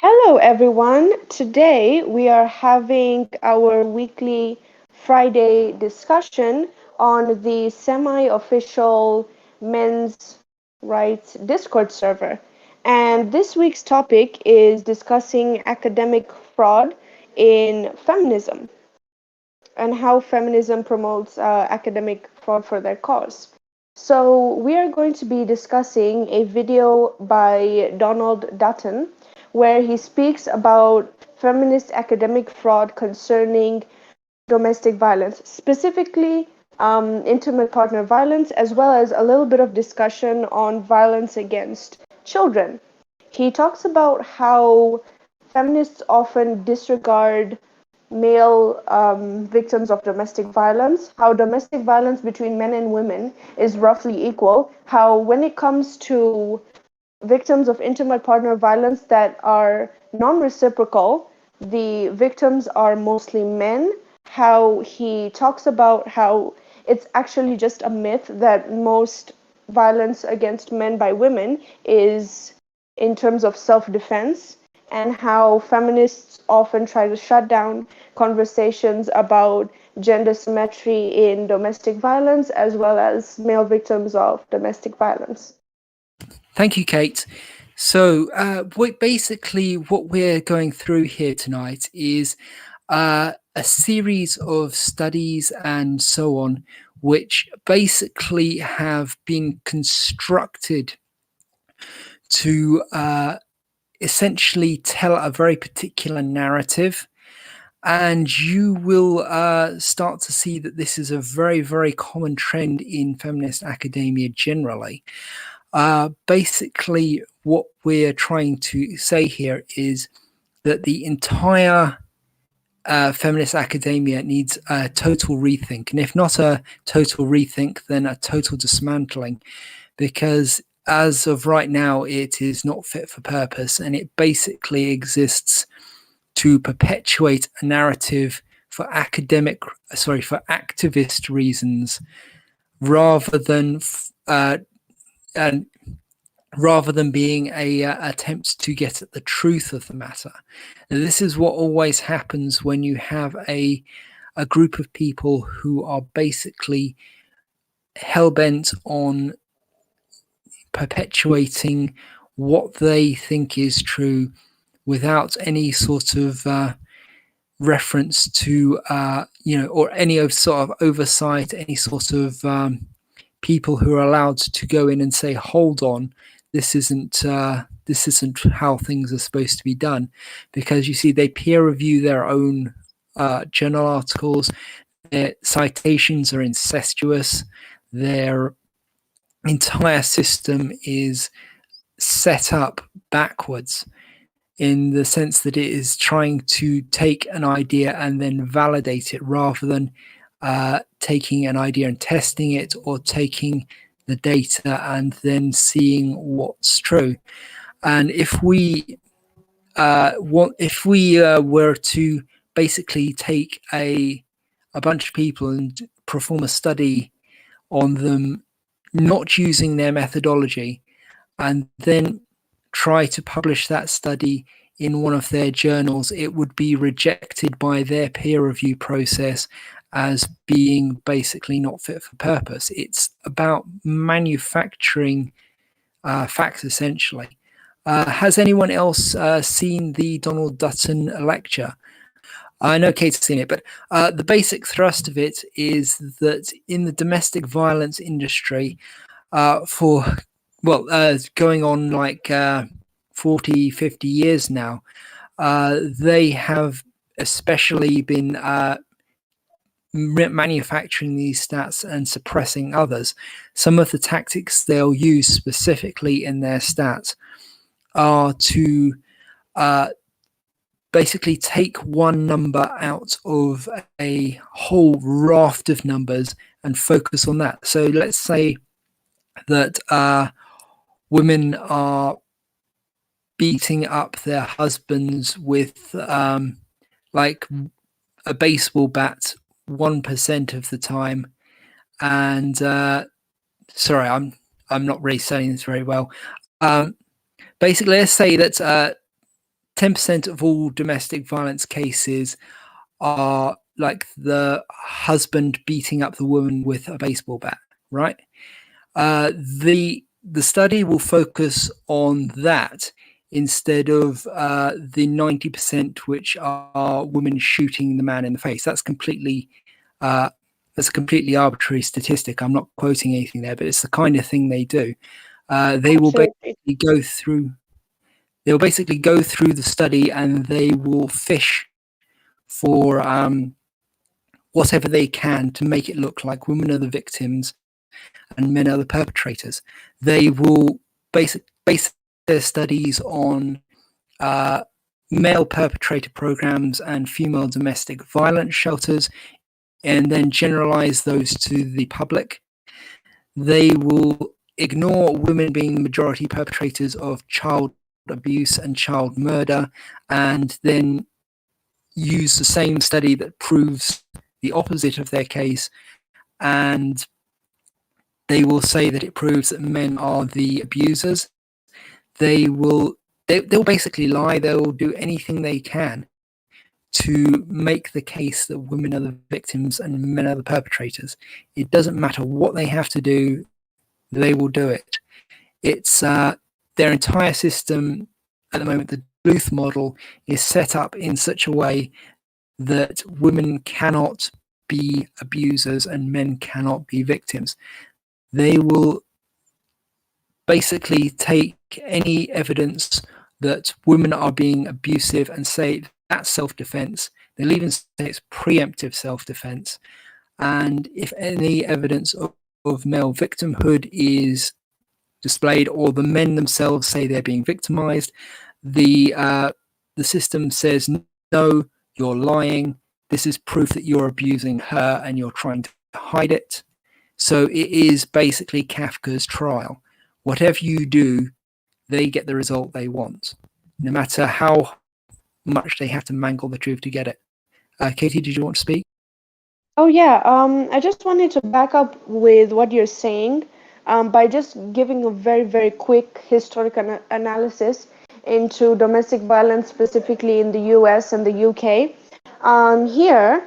Hello, everyone. Today we are having our weekly Friday discussion on the semi official men's rights Discord server. And this week's topic is discussing academic fraud in feminism and how feminism promotes academic fraud for their cause. So, we are going to be discussing a video by Donald Dutton where he speaks about feminist academic fraud concerning domestic violence, specifically intimate partner violence, as well as a little bit of discussion on violence against children. He talks about how feminists often disregard male victims of domestic violence, how domestic violence between men and women is roughly equal, how when it comes to victims of intimate partner violence that are non-reciprocal, the victims are mostly men, how he talks about how it's actually just a myth that most violence against men by women is in terms of self-defense, and how feminists often try to shut down conversations about gender symmetry in domestic violence as well as male victims of domestic violence. Thank you, Kate. So, what we're going through here tonight is a series of studies and so on, which basically have been constructed to essentially tell a very particular narrative. And you will start to see that this is a very, very common trend in feminist academia generally. Basically, what we're trying to say here is that the entire feminist academia needs a total rethink. And if not a total rethink, then a total dismantling, because as of right now, it is not fit for purpose, and it basically exists to perpetuate a narrative for activist reasons, rather than and rather than being a attempt to get at the truth of the matter. And this is what always happens when you have a group of people who are basically hell-bent on perpetuating what they think is true without any sort of reference to or any of sort of oversight, any sort of people who are allowed to go in and say, hold on, this isn't how things are supposed to be done. Because you see, they peer review their own journal articles, their citations are incestuous, their entire system is set up backwards, in the sense that it is trying to take an idea and then validate it, rather than taking an idea and testing it, or taking the data and then seeing what's true. And if we were to basically take a bunch of people and perform a study on them, not using their methodology, and then try to publish that study in one of their journals, it would be rejected by their peer review process as being basically not fit for purpose. It's about manufacturing facts, essentially. Has anyone else seen the Donald Dutton lecture? I know Kate's seen it, but the basic thrust of it is that in the domestic violence industry, going on like 40, 50 years now, they have especially been manufacturing these stats and suppressing others. Some of the tactics they'll use specifically in their stats are to basically take one number out of a whole raft of numbers and focus on that. So let's say that women are beating up their husbands with like a baseball bat 1% of the time, and sorry, I'm not really saying this very well. Basically, let's say that 10% of all domestic violence cases are like the husband beating up the woman with a baseball bat, right? The study will focus on that instead of the 90% which are women shooting the man in the face. That's a completely arbitrary statistic. I'm not quoting anything there, but it's the kind of thing they do. They will basically go through the study, and they will fish for whatever they can to make it look like women are the victims and men are the perpetrators. They will base their studies on male perpetrator programs and female domestic violence shelters, and then generalize those to the public. They will ignore women being the majority perpetrators of child abuse and child murder, and then use the same study that proves the opposite of their case, and they will say that it proves that men are the abusers. They'll basically lie. They'll do anything they can to make the case that women are the victims and men are the perpetrators. It doesn't matter what they have to do, they will do it. It's their entire system at the moment. The Duluth model is set up in such a way that women cannot be abusers and men cannot be victims. They will basically take any evidence that women are being abusive and say that's self-defense. They'll even say it's preemptive self-defense. And if any evidence of male victimhood is displayed, or the men themselves say they're being victimized, the system says, no, you're lying. This is proof that you're abusing her and you're trying to hide it. So it is basically Kafka's trial. Whatever you do, they get the result they want, no matter how much they have to mangle the truth to get it. Katie, did you want to speak? Oh yeah, I just wanted to back up with what you're saying by just giving a very, very quick historical analysis into domestic violence, specifically in the US and the UK. Here,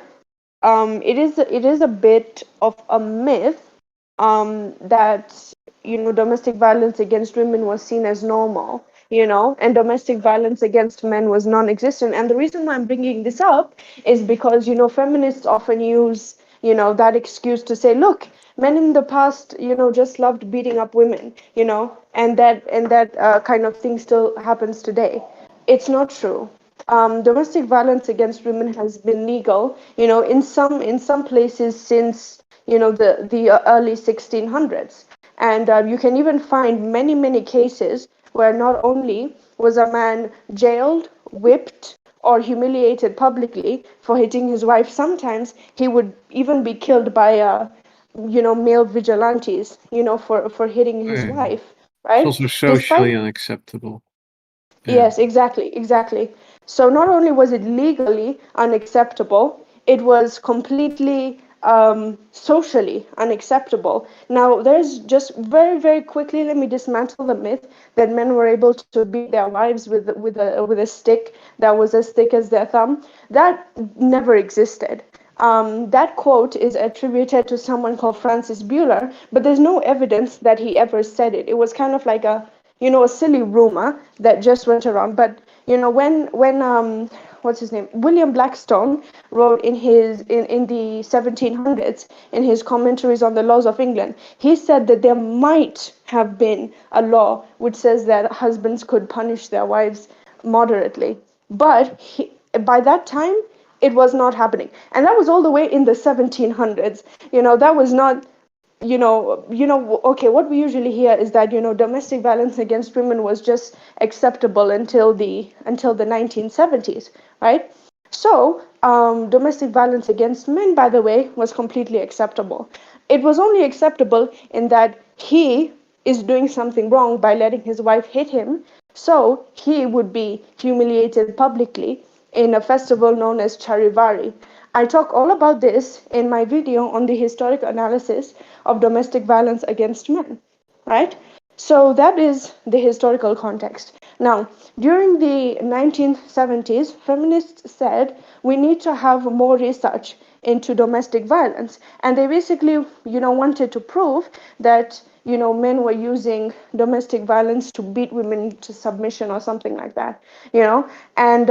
it is a bit of a myth that domestic violence against women was seen as normal, and domestic violence against men was non-existent. And the reason why I'm bringing this up is because feminists often use that excuse to say, look, men in the past just loved beating up women, and that kind of thing still happens today. It's not true. Domestic violence against women has been legal, in some places since the early 1600s, and you can even find many cases where not only was a man jailed, whipped, or humiliated publicly for hitting his wife. Sometimes he would even be killed by male vigilantes, for hitting his wife, It's right? also socially unacceptable. Yes, exactly. So not only was it legally unacceptable, it was completely socially unacceptable. Now, there's just very quickly, let me dismantle the myth that men were able to beat their wives with a stick that was as thick as their thumb. That never existed. That quote is attributed to someone called Francis Bueller, but there's no evidence that he ever said it. It was kind of like a silly rumor that just went around. But when what's his name, William Blackstone, wrote in the 1700s in his commentaries on the laws of England, he said that there might have been a law which says that husbands could punish their wives moderately, but by that time it was not happening, and that was all the way in the 1700s. That was not okay, what we usually hear is that domestic violence against women was just acceptable until the 1970s, right? So domestic violence against men, by the way, was completely acceptable. It was only acceptable in that he is doing something wrong by letting his wife hit him, so he would be humiliated publicly in a festival known as Charivari. I talk all about this in my video on the historic analysis of domestic violence against men, right? So that is the historical context. Now, during the 1970s, feminists said we need to have more research into domestic violence, and they basically, wanted to prove that, men were using domestic violence to beat women to submission or something like that, and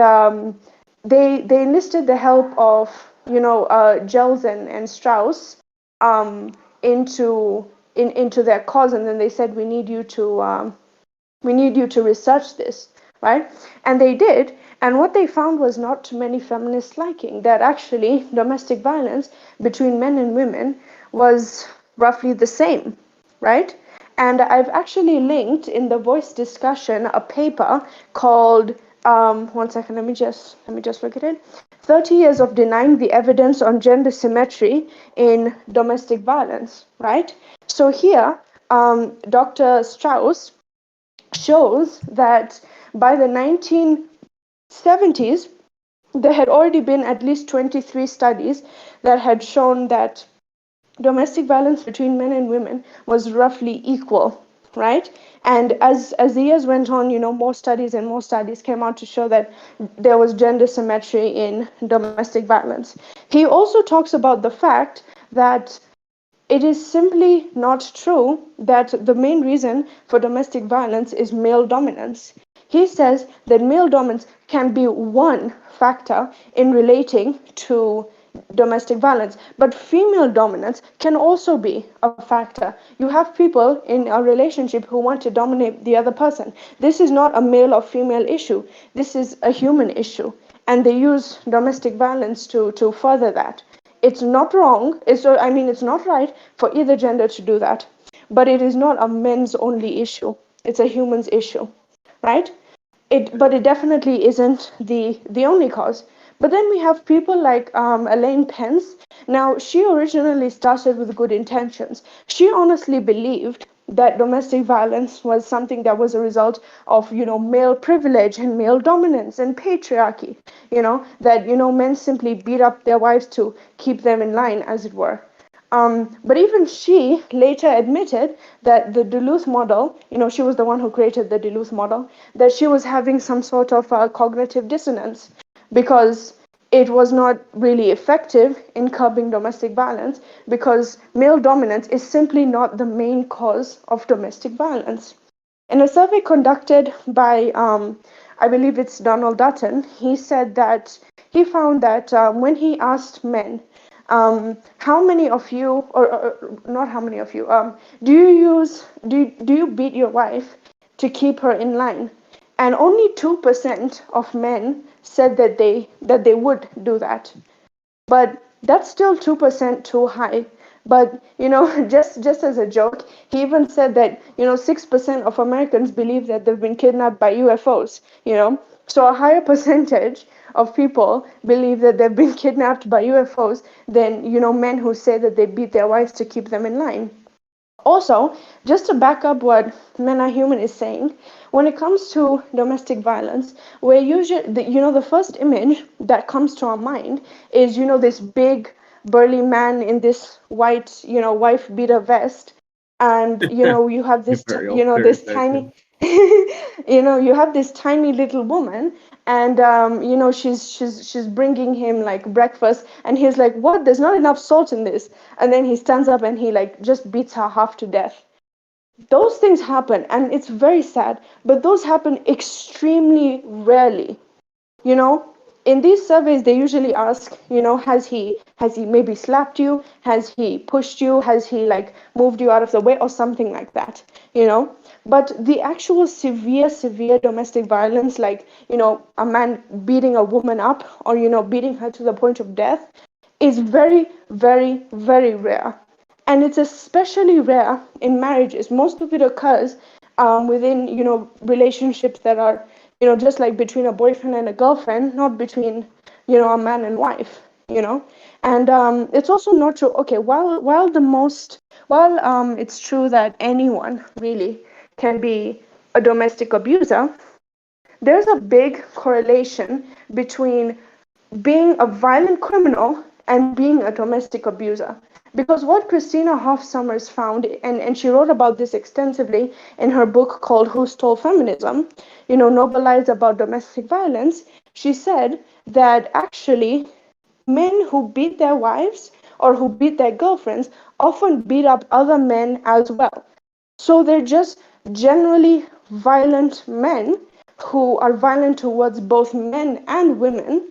they enlisted the help of, Jelzen and Strauss into their cause, and then they said we need you to research this, right? And they did, and what they found was not to many feminists' liking, that actually domestic violence between men and women was roughly the same, right? And I've actually linked in the Voice discussion a paper called, one second, let me just look at it. 30 years of denying the evidence on gender symmetry in domestic violence, right? So here, Dr. Strauss shows that by the 1970s, there had already been at least 23 studies that had shown that domestic violence between men and women was roughly equal, right? And as the years went on, more studies and more studies came out to show that there was gender symmetry in domestic violence. He also talks about the fact that it is simply not true that the main reason for domestic violence is male dominance. He says that male dominance can be one factor in relating to domestic violence, but female dominance can also be a factor. You have people in a relationship who want to dominate the other person. This is not a male or female issue. This is a human issue, and they use domestic violence to further that. It's not wrong. It's not right for either gender to do that, but it is not a men's only issue. It's a human's issue, right? But it definitely isn't the only cause. But then we have people like Elaine Pence. Now, she originally started with good intentions. She honestly believed that domestic violence was something that was a result of, male privilege and male dominance and patriarchy, that, men simply beat up their wives to keep them in line, as it were. But even she later admitted that the Duluth model, she was the one who created the Duluth model, that she was having some sort of cognitive dissonance because it was not really effective in curbing domestic violence because male dominance is simply not the main cause of domestic violence. In a survey conducted by, I believe it's Donald Dutton, he said that he found that when he asked men, how many of you, or not how many of you, do you beat your wife to keep her in line? And only 2% of men said that they would do that. But that's still 2% too high. But just as a joke, he even said that 6% of Americans believe that they've been kidnapped by UFOs. So a higher percentage of people believe that they've been kidnapped by UFOs than men who say that they beat their wives to keep them in line. Also, just to back up what Men Are Human is saying, when it comes to domestic violence, we're usually, the first image that comes to our mind is, this big burly man in this white, wife beater vest, and you have this, this tiny, you have this tiny little woman, and she's bringing him like breakfast, and he's like, what? There's not enough salt in this, and then he stands up and he like just beats her half to death. Those things happen, and it's very sad, but those happen extremely rarely. In these surveys, they usually ask, has he maybe slapped you? Has he pushed you? Has he like moved you out of the way or something like that? But the actual severe domestic violence, like, a man beating a woman up or, beating her to the point of death, is very, very, very rare. And it's especially rare in marriages. Most of it occurs within, relationships that are, just like between a boyfriend and a girlfriend, not between, a man and wife, And it's also not true. Okay, while it's true that anyone really can be a domestic abuser, there's a big correlation between being a violent criminal and being a domestic abuser. Because what Christina Hoff Sommers found, and she wrote about this extensively in her book called Who Stole Feminism, novelized about domestic violence, she said that actually men who beat their wives or who beat their girlfriends often beat up other men as well. So they're just generally violent men who are violent towards both men and women.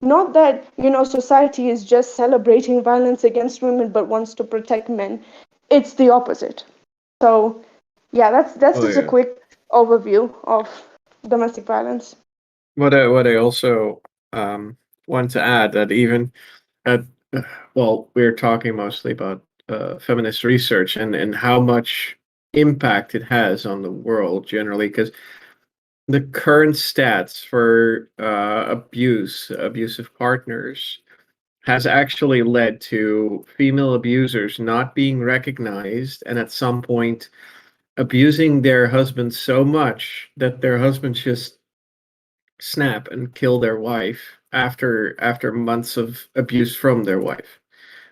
Not that, society is just celebrating violence against women but wants to protect men. It's the opposite. So, yeah, that's just a quick overview of domestic violence. What I also want to add that even at well, we're talking mostly about feminist research and how much impact it has on the world generally, because the current stats for abusive partners has actually led to female abusers not being recognized and at some point abusing their husbands so much that their husbands just snap and kill their wife after months of abuse from their wife,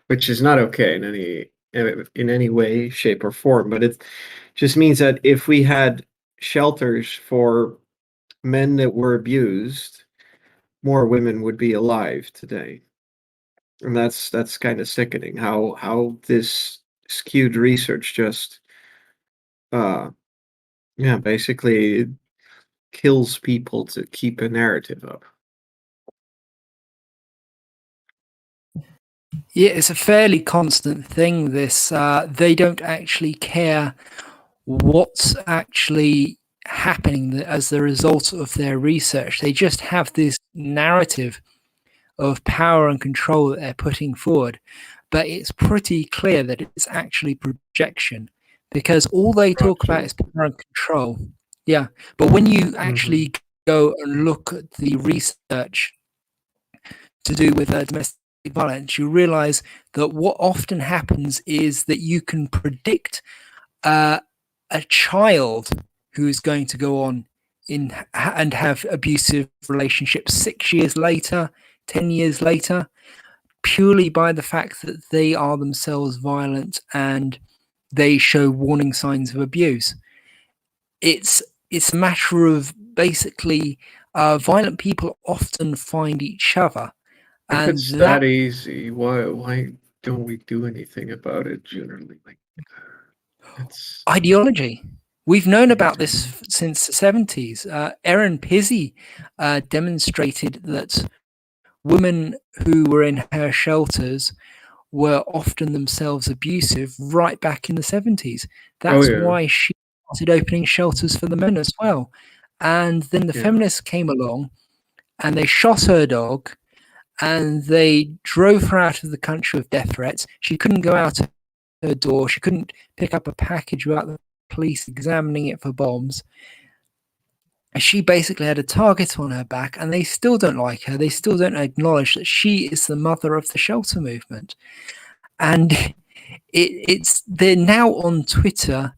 which is not okay in any way, shape, or form. But it just means that if we had shelters for men that were abused, more women would be alive today. And that's kind of sickening how this skewed research just uh yeah, basically kills people to keep a narrative up. Yeah, it's a fairly constant thing, this. They don't actually care what's actually happening as the result of their research. They just have this narrative of power and control that they're putting forward. But it's pretty clear that it's actually projection, because all they talk about is power and control. Yeah, but when you actually go and look at the research to do with domestic violence, you realize that what often happens is that you can predict a child who is going to go on and have abusive relationships 6 years later, 10 years later, purely by the fact that they are themselves violent and they show warning signs of abuse. It's a matter of basically violent people often find each other. If it's that easy, why don't we do anything about it generally? Like, it's ideology. We've known about this since the 70s. Erin Pizzey demonstrated that women who were in her shelters were often themselves abusive right back in the 70s. That's why she started opening shelters for the men as well. And then the feminists came along and they shot her dog and they drove her out of the country with death threats. She couldn't go out her door. She couldn't pick up a package without the police examining it for bombs. She basically had a target on her back, and they still don't like her. They still don't acknowledge that she is the mother of the shelter movement. And they're now on Twitter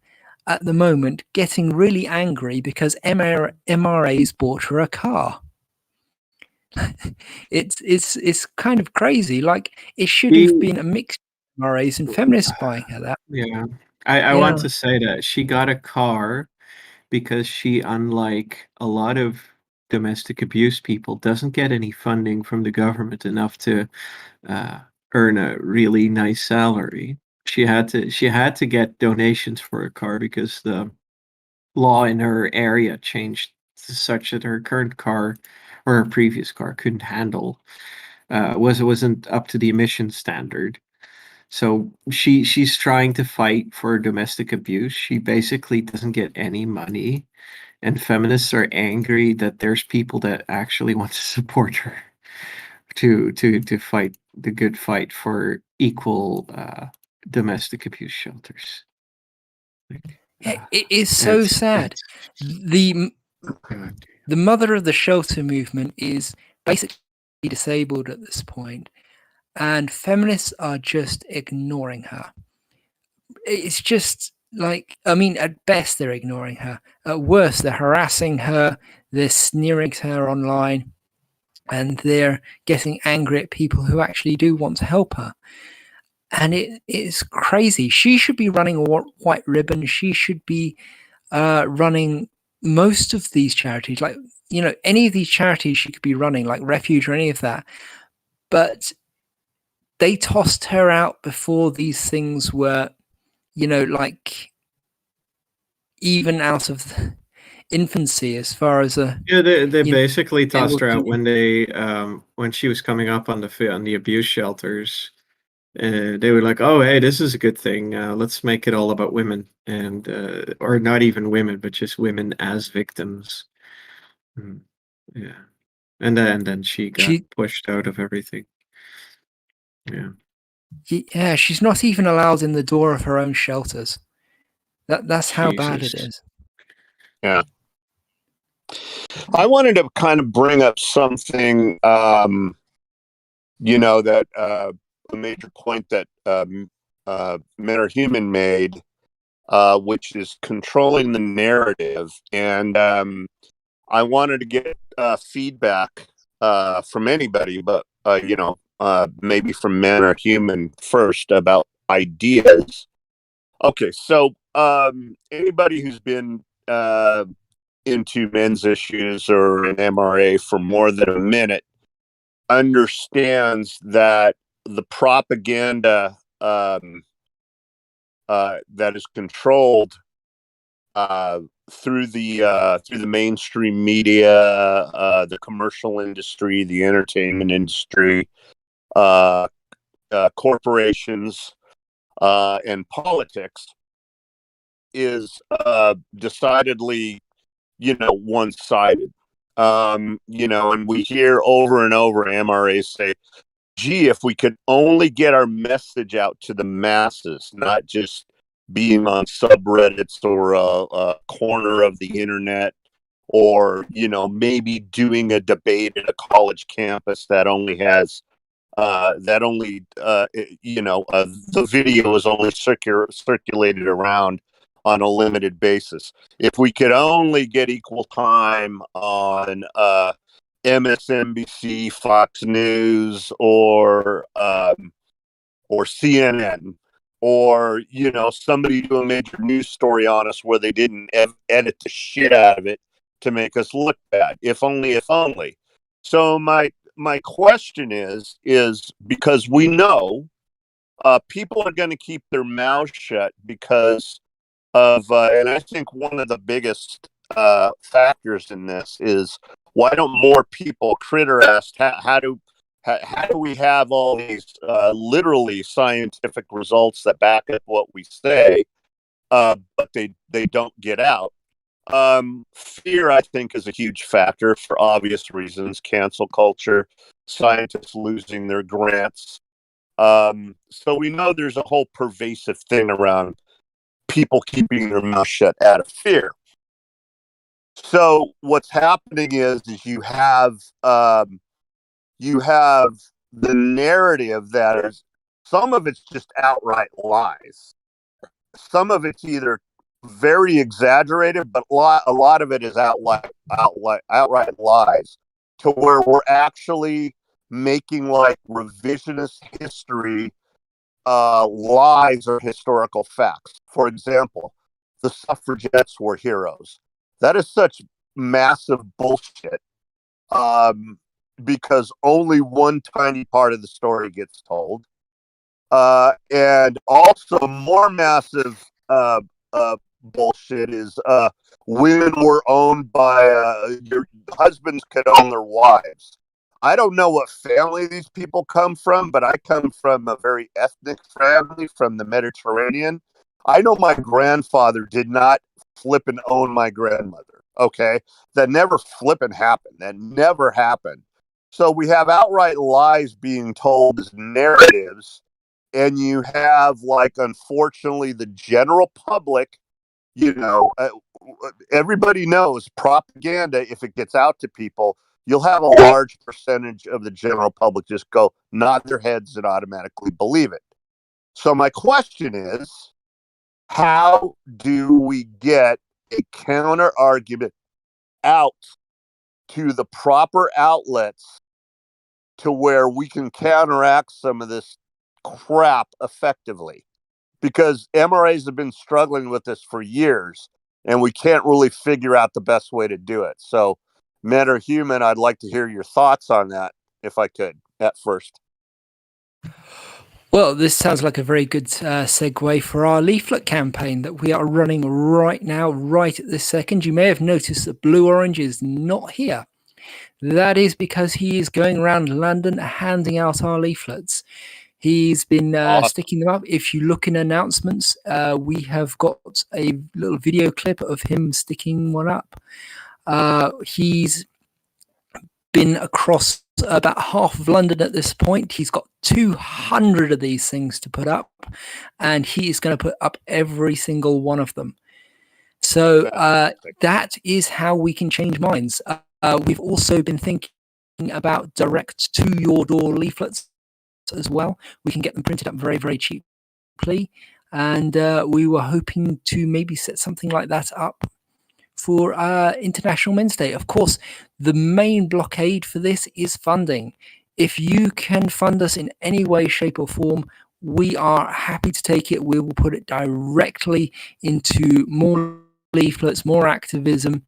at the moment getting really angry because MRA's bought her a car. It's kind of crazy. Like, it should have been a mix of MRAs and feminists buying her that. Yeah. I want to say that she got a car because she, unlike a lot of domestic abuse people, doesn't get any funding from the government enough to earn a really nice salary. She had to get donations for a car because the law in her area changed such that her current car or her previous car couldn't handle wasn't up to the emission standard. So she's trying to fight for domestic abuse. She basically doesn't get any money, and feminists are angry that there's people that actually want to support her to fight the good fight for equal domestic abuse shelters. It is so sad. The mother of the shelter movement is basically disabled at this point, and feminists are just ignoring her. It's just like, I mean, at best they're ignoring her. At worst, they're harassing her. They're sneering at her online. and they're getting angry at people who actually do want to help her. And it's crazy. She should be running a white ribbon. She should be running most of these charities, like, any of these charities she could be running, like Refuge or any of that. But they tossed her out before these things were, like, even out of infancy, as far as they you know, basically tossed her out opinion. when she was coming up on the abuse shelters. They were like, "Oh, hey, this is a good thing. Let's make it all about women, and or not even women, but just women as victims." Mm, yeah, and then she got She, pushed out of everything. Yeah, yeah, she's not even allowed in the door of her own shelters. That's how bad it Jesus. is. Yeah. I wanted to kind of bring up something, that a major point that Men Are Human made, which is controlling the narrative. And I wanted to get feedback from anybody, but, maybe from Men Are Human first about ideas. Okay, so anybody who's been into men's issues or an MRA for more than a minute understands that the propaganda that is controlled through the mainstream media, the commercial industry, the entertainment industry, uh, corporations, and politics is decidedly, one-sided. And we hear over and over MRAs say, gee, if we could only get our message out to the masses, not just being on subreddits or a corner of the internet, or, maybe doing a debate at a college campus that only has the video is only circulated around on a limited basis. If we could only get equal time on MSNBC, Fox News, or CNN, or somebody do a major news story on us where they didn't edit the shit out of it to make us look bad. If only. So my question is because we know people are going to keep their mouths shut because of, and I think one of the biggest factors in this is, why don't more people critter ask how do we have all these literally scientific results that back up what we say, but they don't get out? Fear, I think, is a huge factor for obvious reasons. Cancel culture, scientists losing their grants. So we know there's a whole pervasive thing around people keeping their mouth shut out of fear. So what's happening is you have the narrative that is, some of it's just outright lies. Some of it's either very exaggerated, but a lot of it is outright lies, to where we're actually making like revisionist history lies or historical facts. For example, the suffragettes were heroes. That is such massive bullshit, because only one tiny part of the story gets told. And also more massive bullshit is women were owned by your husbands could own their wives. I don't know what family these people come from, but I come from a very ethnic family from the Mediterranean. I know my grandfather did not flip and own my grandmother. Okay. That never flippin' happened. That never happened. So we have outright lies being told as narratives. And you have, like, unfortunately, the general public, everybody knows propaganda, if it gets out to people, you'll have a large percentage of the general public just go nod their heads and automatically believe it. So my question is, how do we get a counter argument out to the proper outlets to where we can counteract some of this crap effectively, because MRAs have been struggling with this for years and we can't really figure out the best way to do it. So, Men Are Human, I'd like to hear your thoughts on that, if I could, at first. Well, this sounds like a very good segue for our leaflet campaign that we are running right now, right at this second. You may have noticed that Blue Orange is not here. That is because he is going around London handing out our leaflets. He's been sticking them up. If you look in announcements, we have got a little video clip of him sticking one up. He's been across about half of London at this point. He's got 200 of these things to put up, and he is going to put up every single one of them. So that is how we can change minds. We've also been thinking about direct to your door leaflets as well. We can get them printed up very, very cheaply, and we were hoping to maybe set something like that up for International Men's Day. Of course, the main blockade for this is funding. If you can fund us in any way, shape or form, we are happy to take it. We will put it directly into more leaflets, more activism.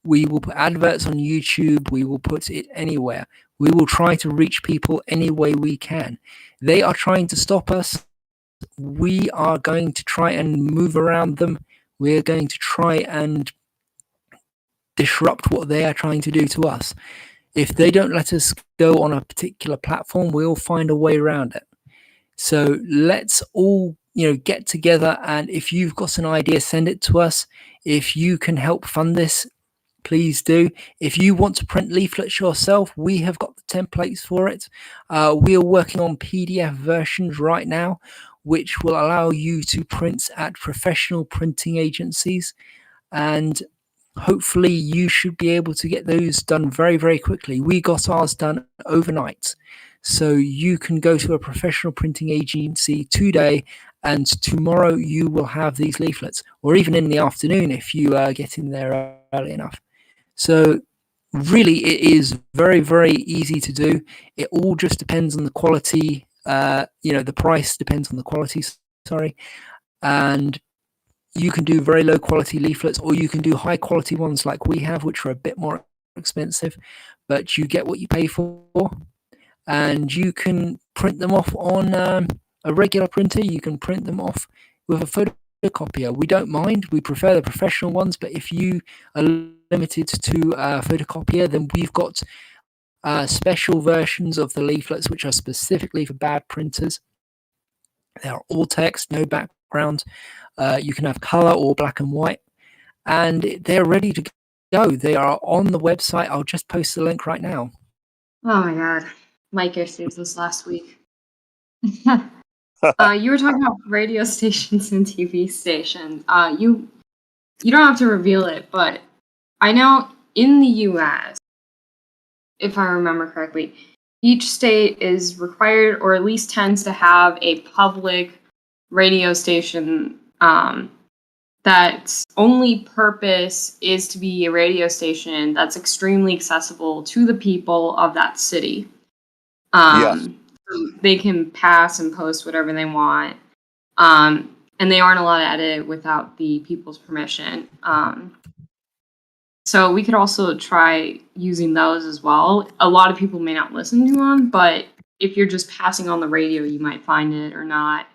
We will put adverts on YouTube. We will put it anywhere. We will try to reach people any way we can. They are trying to stop us. We are going to try and move around them. We're going to try and disrupt what they are trying to do to us. If they don't let us go on a particular platform, we'll find a way around it. So let's all, get together, and if you've got an idea, send it to us. If you can help fund this, please do. If you want to print leaflets yourself, we have got the templates for it. We are working on PDF versions right now, which will allow you to print at professional printing agencies, and hopefully you should be able to get those done very, very quickly. We got ours done overnight. So you can go to a professional printing agency today, and tomorrow you will have these leaflets, or even in the afternoon if you get in there early enough. So really, it is very, very easy to do. It all just depends on the quality. The price depends on the quality, and you can do very low quality leaflets, or you can do high quality ones like we have, which are a bit more expensive, but you get what you pay for, and you can print them off on a regular printer. You can print them off with a photocopier. We don't mind. We prefer the professional ones, but if you are limited to a photocopier, then we've got special versions of the leaflets which are specifically for bad printers. They are all text, no background. You can have color or black and white, and they're ready to go. They are on the website. I'll just post the link right now. Oh my god, Mike received this last week. You were talking about radio stations and TV stations. You don't have to reveal it, but I know in the U.S., if I remember correctly, each state is required, or at least tends to have, a public radio station that's only purpose is to be a radio station that's extremely accessible to the people of that city. Yes. So they can pass and post whatever they want, and they aren't allowed to edit it without the people's permission. So we could also try using those as well. A lot of people may not listen to them, but if you're just passing on the radio, you might find it or not.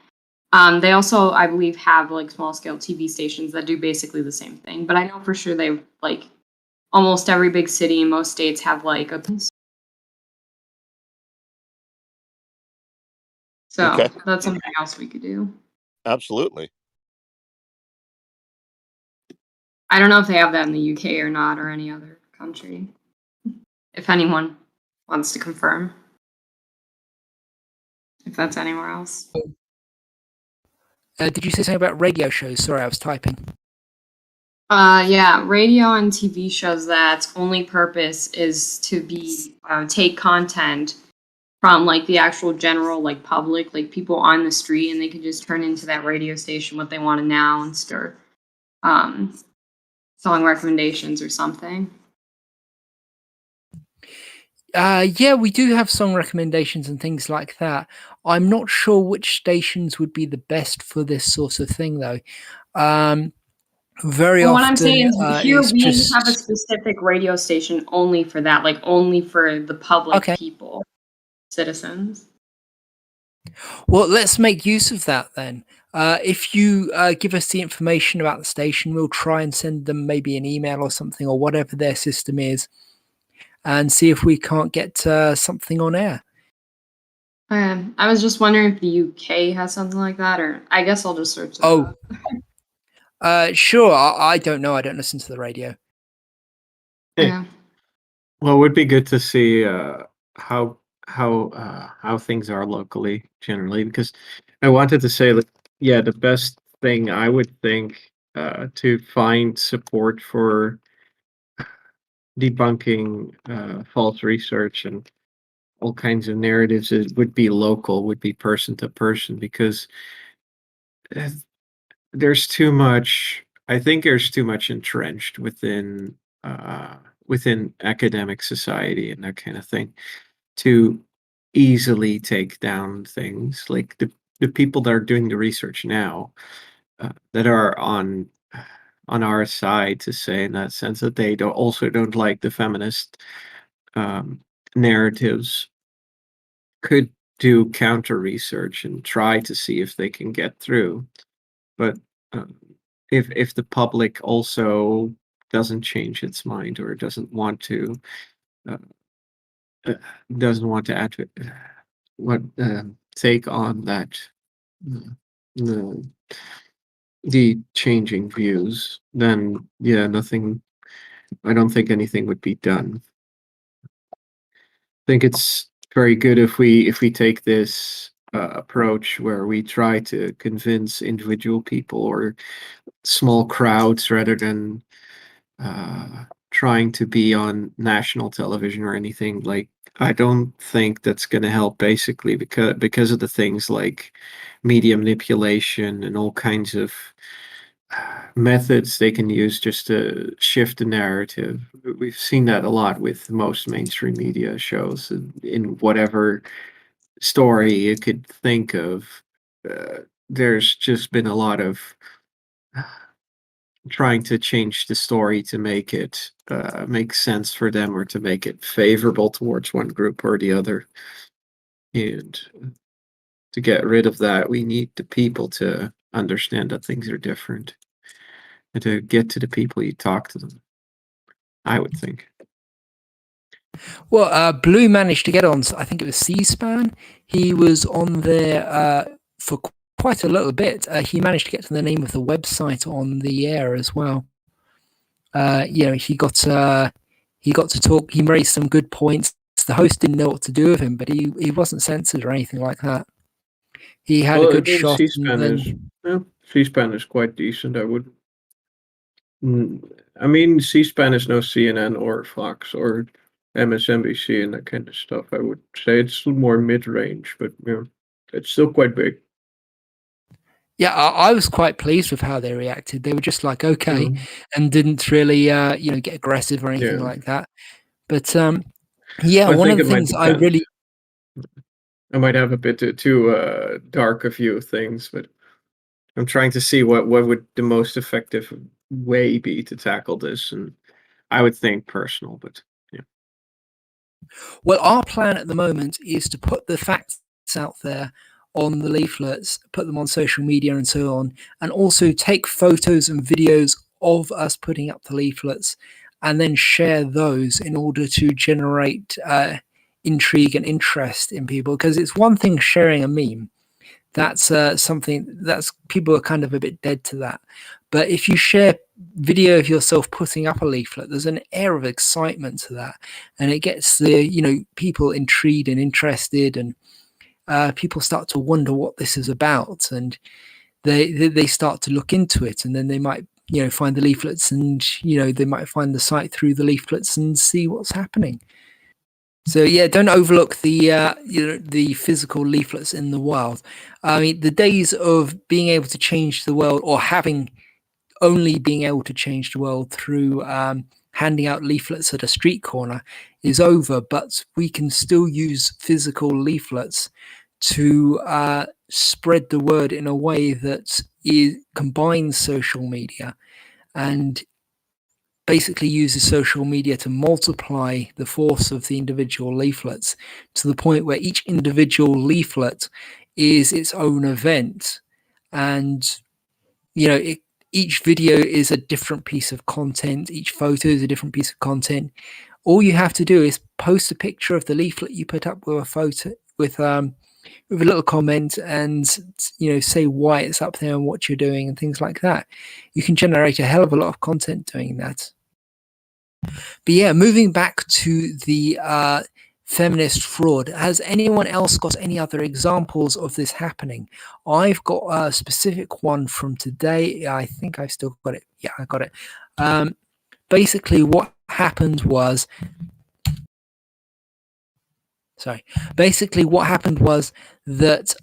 They also, I believe, have like small scale TV stations that do basically the same thing. But I know for sure they like almost every big city in most states have like a. So Okay. That's something else we could do. Absolutely. I don't know if they have that in the UK or not, or any other country. If anyone wants to confirm. If that's anywhere else. Did you say something about radio shows? Sorry, I was typing. Yeah, radio and TV shows that's only purpose is to be take content from like the actual general like public, like people on the street, and they can just turn into that radio station what they want to announce or song recommendations or something. Yeah, we do have song recommendations and things like that. I'm not sure which stations would be the best for this sort of thing, though. Very Well, what I'm often saying is here it's we have a just specific radio station only for that, like only for the public okay. people, citizens. Well, let's make use of that then. If you give us the information about the station, we'll try and send them maybe an email or something or whatever their system is, and see if we can't get something on air. I was just wondering if the UK has something like that, or I guess I'll just search that Oh, up. sure. I don't know. I don't listen to the radio. Yeah. Well, it would be good to see how how things are locally generally, because I wanted to say that yeah, the best thing I would think to find support for debunking false research and all kinds of narratives would be local, would be person to person, because uh, there's too much. I think there's too much entrenched uh, within academic society and that kind of thing to easily take down things like the people that are doing the research now that are on our side, to say in that sense that they don't like the feminist um, narratives, could do counter research and try to see if they can get through. But um, if the public also doesn't change its mind or uh, uh, doesn't want to what take on that the the changing views, then yeah, nothing. I don't think anything would be done. I think it's very good if we take this approach where we try to convince individual people or small crowds rather than trying to be on national television or anything. Like, I don't think that's going to help, basically because of the things like media manipulation and all kinds of methods they can use just to shift the narrative. We've seen that a lot with most mainstream media shows in whatever story you could think of. There's just been a lot of trying to change the story to make it make sense for them or to make it favorable towards one group or the other. And to get rid of that, we need the people to understand that things are different and to get to the people you talk to them, I would think. Well, Blue managed to get on. I think it was C-SPAN. He was on there for quite a little bit. He managed to get to the name of the website on the air as well. He got to talk. He raised some good points. The host didn't know what to do with him, but he wasn't censored or anything like that. He had a good shot. C-SPAN is quite decent. I mean, C-SPAN is no CNN or Fox or MSNBC and that kind of stuff. I would say it's more mid-range, but yeah, it's still quite big. Yeah, I was quite pleased with how they reacted. They were just like, okay, and didn't really, get aggressive or anything like that. But yeah, one of the things I might have a bit too dark a view of things, but I'm trying to see what would the most effective way be to tackle this, and I would think personal, but yeah. Well, our plan at the moment is to put the facts out there on the leaflets, put them on social media and so on, and also take photos and videos of us putting up the leaflets and then share those in order to generate intrigue and interest in people. Because it's one thing sharing a meme. That's something that's people are kind of a bit dead to that. But if you share video of yourself putting up a leaflet, there's an air of excitement to that, and it gets the people intrigued and interested, and people start to wonder what this is about, and they start to look into it, and then they might find the leaflets, and they might find the site through the leaflets and see what's happening. So yeah, don't overlook the physical leaflets in the wild. I mean, the days of being able to change the world or only being able to change the world through handing out leaflets at a street corner is over, but we can still use physical leaflets to spread the word in a way that combines social media and basically uses social media to multiply the force of the individual leaflets to the point where each individual leaflet is its own event. And, each video is a different piece of content. Each photo is a different piece of content. All you have to do is post a picture of the leaflet you put up with a photo, with a little comment, and say why it's up there and what you're doing and things like that. You can generate a hell of a lot of content doing that. But yeah, moving back to the feminist fraud, has anyone else got any other examples of this happening? I've got a specific one from today. I think I've still got it. Yeah, I got it. Basically, what happened was that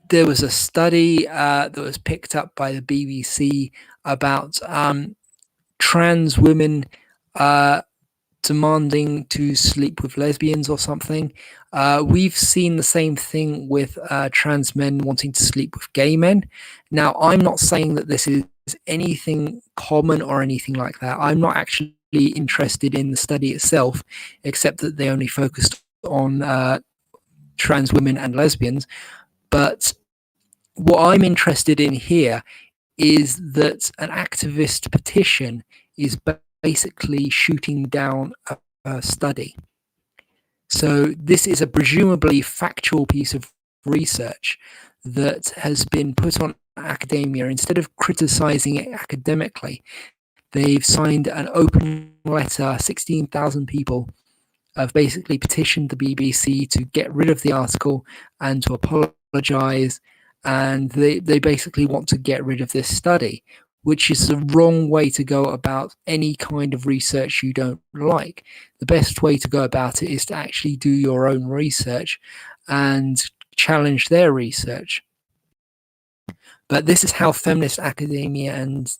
there was a study that was picked up by the BBC about trans women demanding to sleep with lesbians or something. We've seen the same thing with trans men wanting to sleep with gay men. Now, I'm not saying that this is anything common or anything like that. I'm not actually interested in the study itself, except that they only focused on trans women and lesbians. But what I'm interested in here is that an activist petition is basically shooting down a study. So this is a presumably factual piece of research that has been put on academia. Instead of criticizing it academically, they've signed an open letter. 16,000 people have basically petitioned the BBC to get rid of the article and to apologize. And they basically want to get rid of this study, which is the wrong way to go about any kind of research you don't like. The best way to go about it is to actually do your own research and challenge their research. But this is how feminist academia and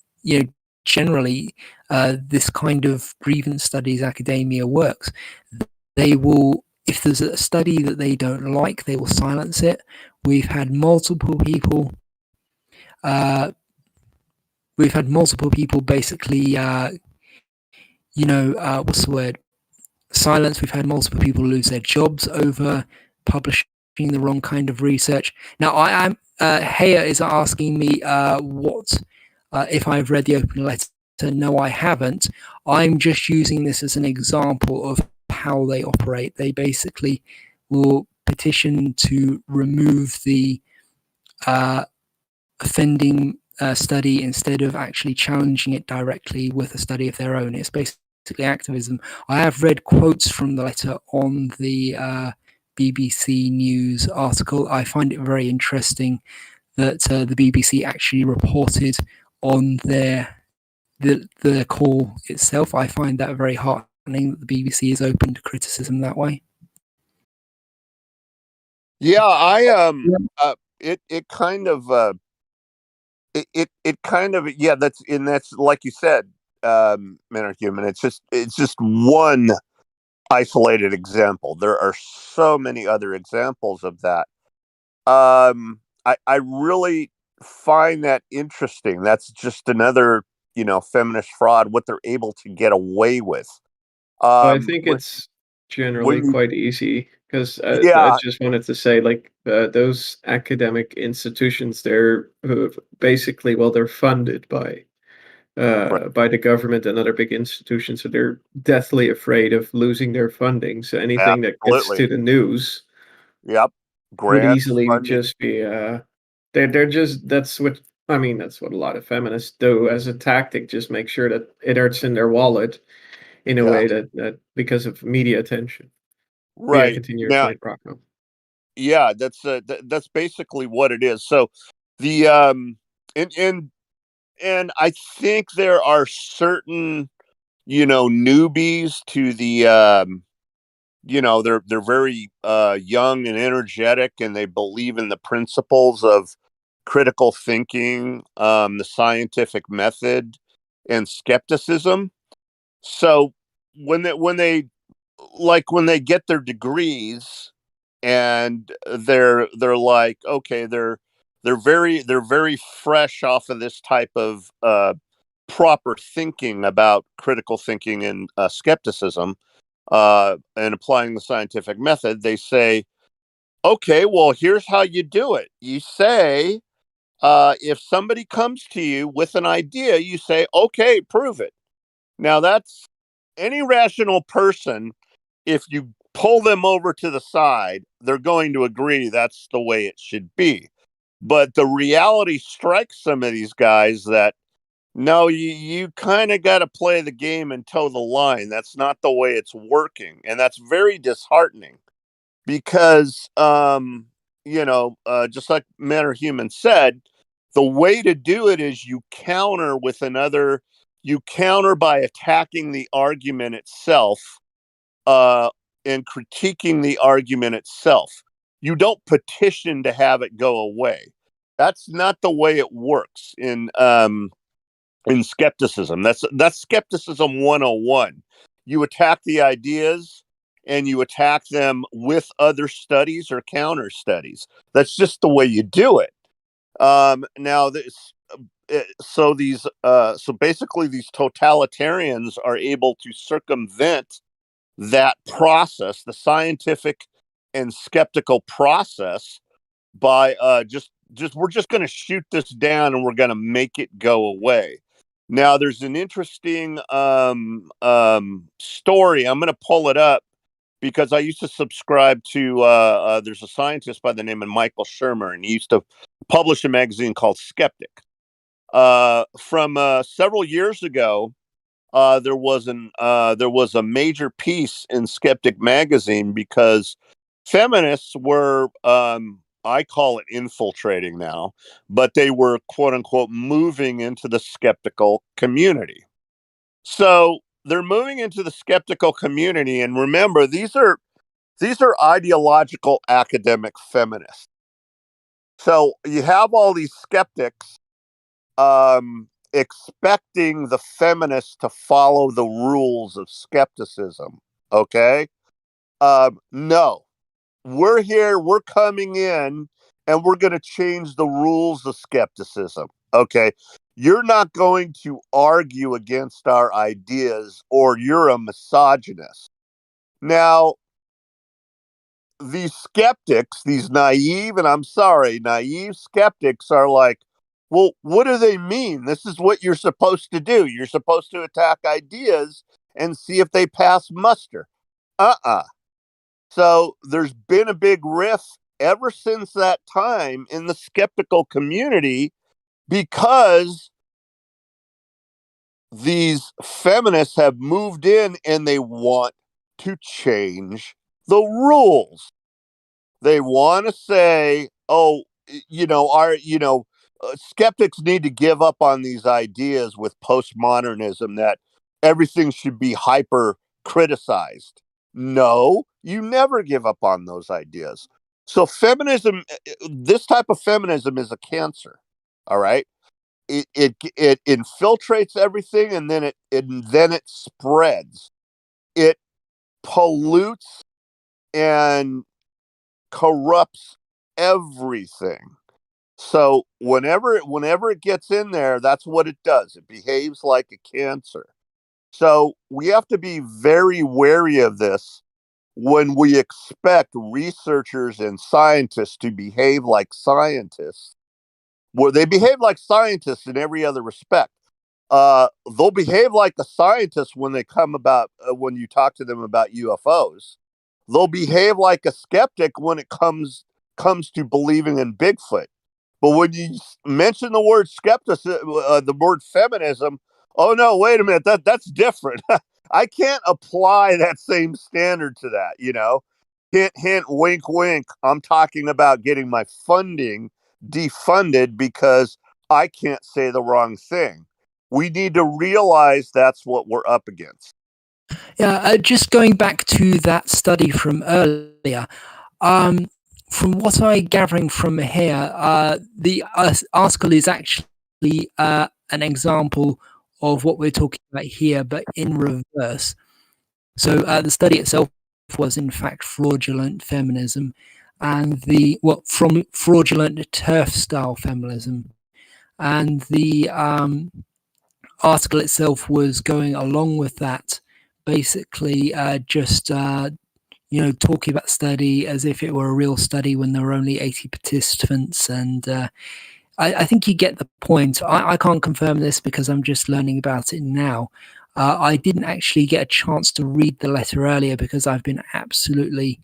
generally this kind of grievance studies academia works. They will, if there's a study that they don't like, they will silence it. We've had multiple people basically what's the word, silence. We've had multiple people lose their jobs over publishing the wrong kind of research. Now, I'm Haya is asking me what if I've read the open letter. No, I haven't. I'm just using this as an example of how they operate. They basically will petition to remove the offending study instead of actually challenging it directly with a study of their own. It's basically activism. I have read quotes from the letter on the BBC News article. I find it very interesting that the BBC actually reported on the call itself. I find that very heartening that the BBC is open to criticism that way. Yeah, it kind of that's like you said, men are human. It's just one isolated example. There are so many other examples of that. I really find that interesting. That's just another, feminist fraud, what they're able to get away with. I think it's generally quite easy because I just wanted to say, like, those academic institutions, they're basically, well, they're funded by the government and other big institutions, so they're deathly afraid of losing their funding. So anything that gets to the news, would easily just be they're just that's what a lot of feminists do as a tactic. Just make sure that it hurts in their wallet in a way that because of media attention. Right. Continue your point, Rocco. Yeah, that's basically what it is. So the and I think there are certain newbies to the they're very young and energetic, and they believe in the principles of critical thinking, the scientific method, and skepticism. So when they like when they get their degrees and they're like, okay, they're very fresh off of this type of proper thinking about critical thinking and skepticism, and applying the scientific method. They say, okay, well, here's how you do it. You say, if somebody comes to you with an idea, you say, okay, prove it. Now, that's any rational person. If you pull them over to the side, they're going to agree that's the way it should be. But the reality strikes some of these guys that, no, you kind of got to play the game and toe the line. That's not the way it's working. And that's very disheartening because, just like Men Are Human said, the way to do it is you counter by attacking the argument itself, and critiquing the argument itself. You don't petition to have it go away. That's not the way it works in skepticism. That's skepticism 101. You attack the ideas and you attack them with other studies or counter studies. That's just the way you do it. Now this so basically these totalitarians are able to circumvent that process, the scientific and skeptical process, by we're just going to shoot this down and we're going to make it go away. Now, there's an interesting story. I'm going to pull it up because I used to subscribe to. There's a scientist by the name of Michael Shermer, and he used to publish a magazine called Skeptic. From several years ago, there was a major piece in Skeptic magazine because feminists were, I call it infiltrating now, but they were quote unquote moving into the skeptical community. So they're moving into the skeptical community, and remember, these are ideological academic feminists. So you have all these skeptics expecting the feminists to follow the rules of skepticism. Okay. No, we're coming in and we're going to change the rules of skepticism. Okay. You're not going to argue against our ideas or you're a misogynist. Now, these skeptics, these naive skeptics are like, well, what do they mean? This is what you're supposed to do. You're supposed to attack ideas and see if they pass muster. So there's been a big rift ever since that time in the skeptical community because these feminists have moved in and they want to change the rules. They want to say, oh, skeptics need to give up on these ideas with postmodernism that everything should be hyper criticized. No, you never give up on those ideas. So feminism, this type of feminism is a cancer. All right. It infiltrates everything and then it spreads. It pollutes and corrupts everything. So whenever it gets in there, that's what it does. It behaves like a cancer. So we have to be very wary of this when we expect researchers and scientists to behave like scientists. Well, they behave like scientists in every other respect. They'll behave like a scientist when when you talk to them about UFOs. They'll behave like a skeptic when it comes to believing in Bigfoot. But when you mention the word skepticism, the word feminism, oh no, wait a minute, that's different. I can't apply that same standard to that, Hint, hint, wink, wink. I'm talking about getting my funding defunded because I can't say the wrong thing. We need to realize that's what we're up against. Yeah, just going back to that study from earlier, from what I'm gathering from here, the article is actually an example of what we're talking about here, but in reverse. So the study itself was in fact fraudulent feminism, and from fraudulent turf style feminism, and the article itself was going along with that, basically just talking about the study as if it were a real study when there were only 80 participants, and I think you get the point. I can't confirm this because I'm just learning about it now. I didn't actually get a chance to read the letter earlier because I've been absolutely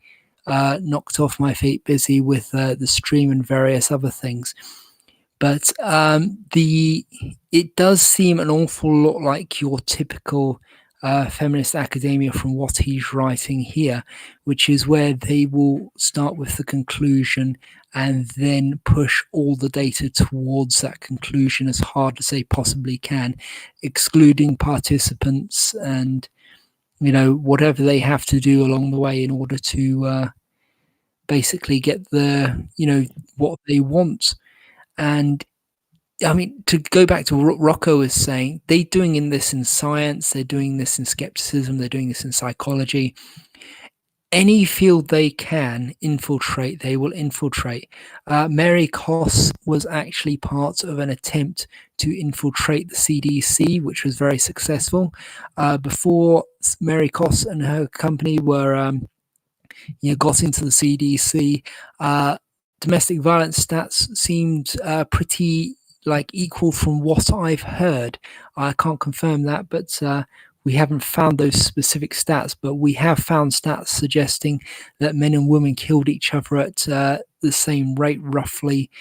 knocked off my feet, busy with the stream and various other things. But it does seem an awful lot like your typical feminist academia from what he's writing here, which is where they will start with the conclusion and then push all the data towards that conclusion as hard as they possibly can, excluding participants and whatever they have to do along the way in order to basically get what they want. And I mean, to go back to what Rocco was saying, they're doing this in science, they're doing this in skepticism, they're doing this in psychology. Any field they can infiltrate, they will infiltrate. Mary Koss was actually part of an attempt to infiltrate the CDC, which was very successful. Before Mary Koss and her company were got into the CDC, domestic violence stats seemed pretty equal from what I've heard. I can't confirm that, but we haven't found those specific stats, but we have found stats suggesting that men and women killed each other at the same rate roughly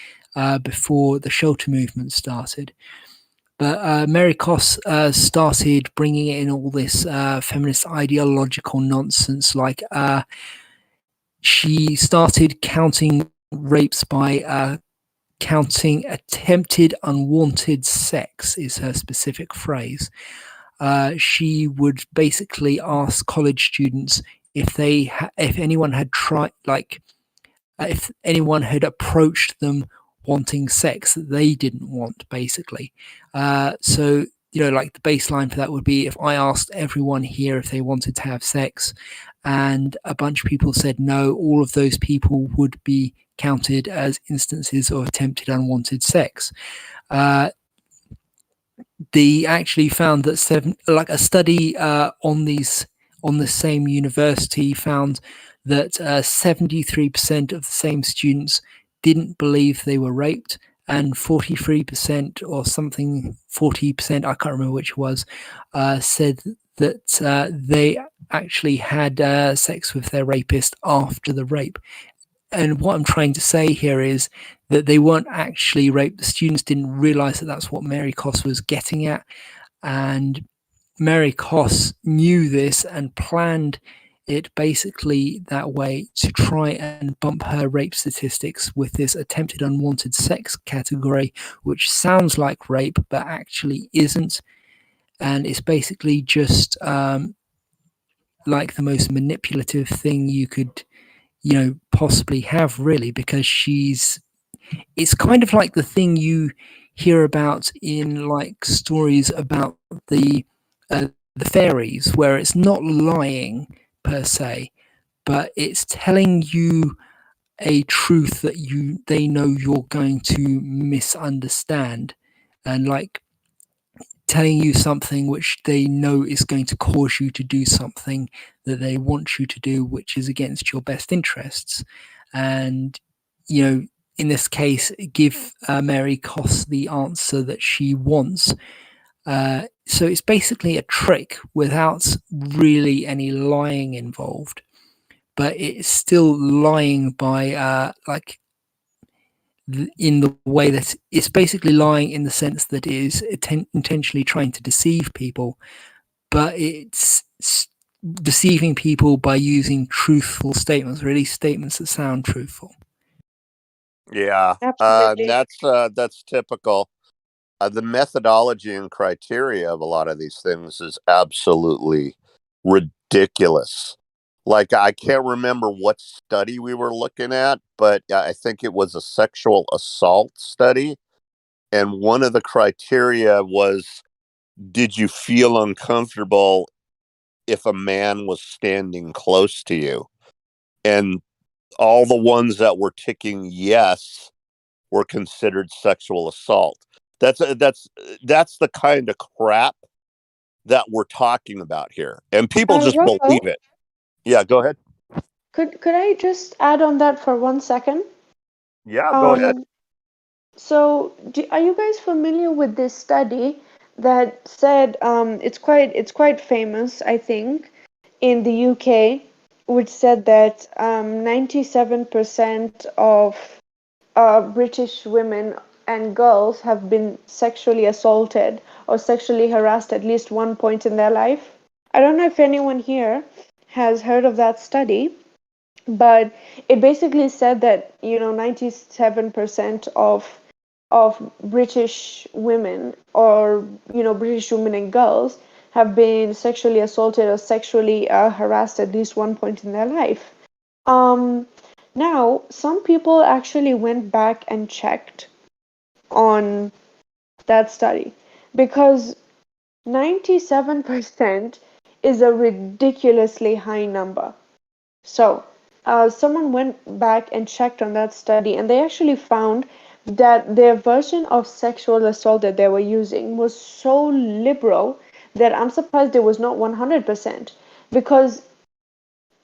before the shelter movement started. But Mary Koss started bringing in all this feminist ideological nonsense, she started counting rapes by counting attempted unwanted sex, is her specific phrase. She would basically ask college students if anyone had tried, if anyone had approached them wanting sex that they didn't want, basically. So the baseline for that would be if I asked everyone here if they wanted to have sex and a bunch of people said no, all of those people would be counted as instances of attempted unwanted sex. They actually found that a study on the same university found that 73% of the same students didn't believe they were raped, and 43% or something, 40%, I can't remember which it was, said that they actually had sex with their rapist after the rape. And what I'm trying to say here is that they weren't actually raped. The students didn't realize that that's what Mary Koss was getting at. And Mary Koss knew this and planned it basically that way to try and bump her rape statistics with this attempted unwanted sex category, which sounds like rape, but actually isn't. And it's basically just like the most manipulative thing you could possibly have, really, because it's kind of like the thing you hear about in stories about the fairies, where it's not lying per se, but it's telling you a truth that they know you're going to misunderstand, and telling you something which they know is going to cause you to do something that they want you to do, which is against your best interests. And, in this case, give Mary Koss the answer that she wants. So it's basically a trick without really any lying involved, but it's still lying by in the way that it's basically lying in the sense that it is intentionally trying to deceive people, but it's deceiving people by using truthful statements, really statements that sound truthful. Yeah, that's typical. The methodology and criteria of a lot of these things is absolutely ridiculous. I can't remember what study we were looking at, but I think it was a sexual assault study. And one of the criteria was, did you feel uncomfortable if a man was standing close to you, and all the ones that were ticking yes were considered sexual assault. That's the kind of crap that we're talking about here, and people just Rocco, believe it. Yeah, go ahead. Could I just add on that for 1 second? Yeah, go ahead. So, are you guys familiar with this study that said it's quite famous, I think, in the UK, which said that 97% of British women and girls have been sexually assaulted or sexually harassed at least one point in their life? I don't know if anyone here has heard of that study, but it basically said that 97% of British women, or British women and girls, have been sexually assaulted or sexually harassed at least one point in their life. Now, some people actually went back and checked on that study, because 97% is a ridiculously high number. So, someone went back and checked on that study, and they actually found that their version of sexual assault that they were using was so liberal that I'm surprised it was not 100%, because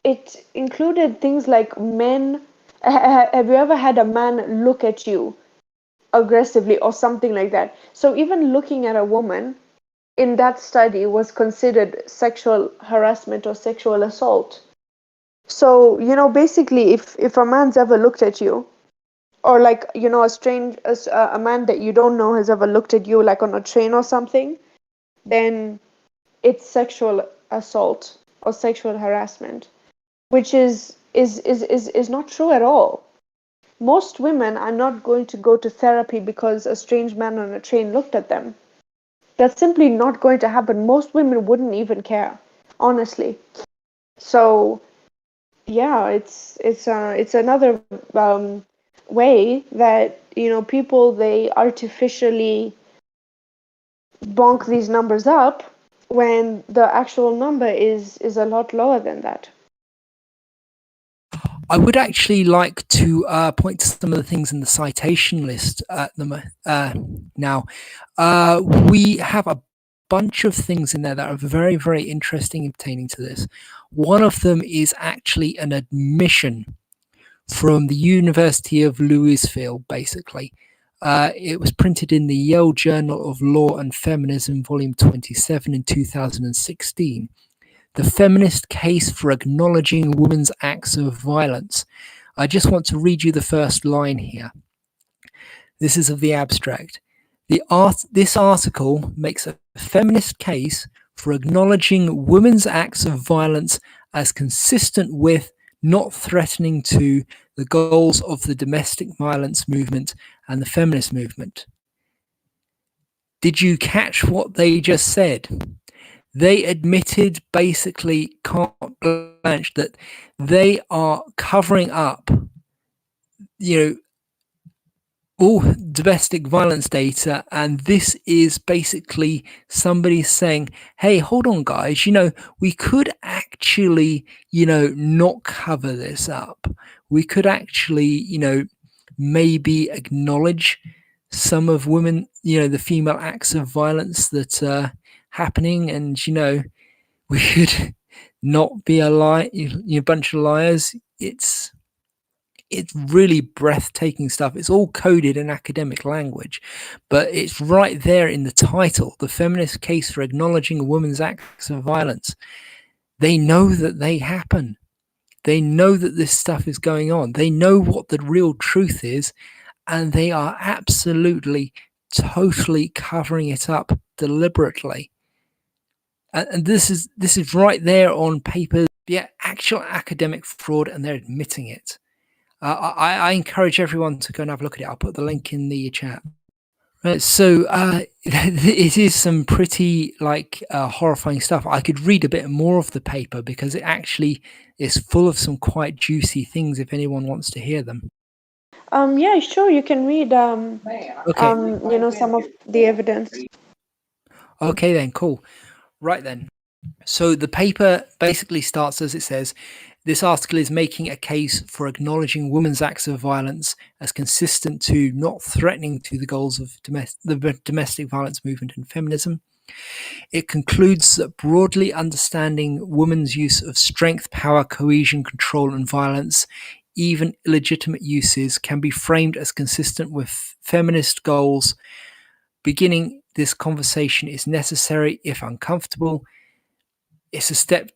it included things like men. Have you ever had a man look at you aggressively or something like that? So even looking at a woman in that study was considered sexual harassment or sexual assault. So, basically, if a man's ever looked at you, or like, a man that you don't know has ever looked at you, like on a train or something, then it's sexual assault or sexual harassment, which is not true at all. Most women are not going to go to therapy because a strange man on a train looked at them. That's simply not going to happen. Most women wouldn't even care, honestly. So, yeah, it's another way that people, they artificially bonk these numbers up when the actual number is a lot lower than that. I would actually like to point to some of the things in the citation list now. We have a bunch of things in there that are very, very interesting pertaining to this. One of them is actually an admission from the University of Louisville, basically. It was printed in the Yale Journal of Law and Feminism, volume 27 in 2016. The Feminist Case for Acknowledging Women's Acts of Violence. I just want to read you the first line here. This is of the abstract. This article makes a feminist case for acknowledging women's acts of violence as consistent with, not threatening to, the goals of the domestic violence movement and the feminist movement. Did you catch what they just said? They admitted, basically carte blanche, that they are covering up, all domestic violence data, and this is basically somebody saying, hey, hold on guys, we could actually, not cover this up. We could actually, maybe acknowledge some of women, the female acts of violence that are happening, and we could not be a bunch of liars. It's really breathtaking stuff. It's all coded in academic language, but it's right there in the title, The Feminist Case for Acknowledging a Woman's Acts of Violence. They know that they happen. They know that this stuff is going on. They know what the real truth is, and they are absolutely, totally covering it up deliberately. And this is right there on paper. Yeah, actual academic fraud, and they're admitting it. I encourage everyone to go and have a look at it. I'll put the link in the chat. Right, so it is some pretty horrifying stuff. I could read a bit more of the paper because it actually is full of some quite juicy things if anyone wants to hear them. Yeah, sure. You can read some of the evidence. Okay then, cool. Right then. So the paper basically starts as it says, this article is making a case for acknowledging women's acts of violence as consistent to not threatening to the goals of the domestic violence movement and feminism. It concludes that broadly understanding women's use of strength, power, coercion, control, and violence, even illegitimate uses, can be framed as consistent with feminist goals. Beginning this conversation is necessary, if uncomfortable. It's a step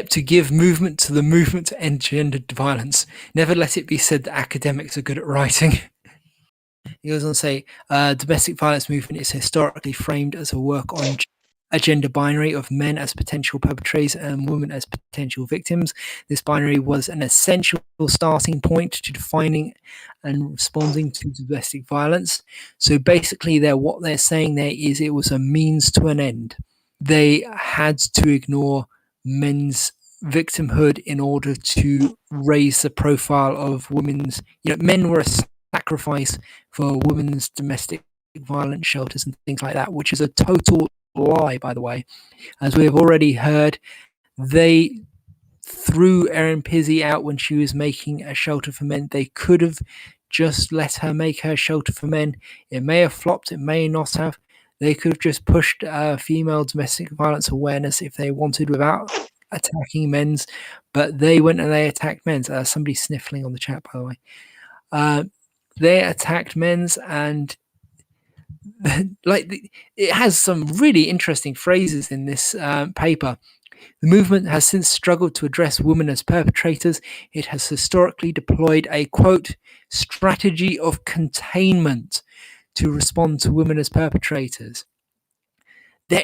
to give movement to the movement to end gendered violence. Never let it be said that academics are good at writing. He goes on to say, domestic violence movement is historically framed as a work on a gender binary of men as potential perpetrators and women as potential victims. This binary was an essential starting point to defining and responding to domestic violence. So basically, what they're saying there is it was a means to an end. They had to ignore men's victimhood in order to raise the profile of women's. Men were a sacrifice for women's domestic violence shelters and things like that, which is a total lie, by the way. As we have already heard, they threw Erin Pizzey out when she was making a shelter for men. They could have just let her make her shelter for men. It may have flopped, it may not have. They could have just pushed female domestic violence awareness if they wanted without attacking men's, but they went and they attacked men's. Somebody's sniffling on the chat, by the way. They attacked men's, and it has some really interesting phrases in this paper. The movement has since struggled to address women as perpetrators. It has historically deployed a, quote, strategy of containment to respond to women as perpetrators. They're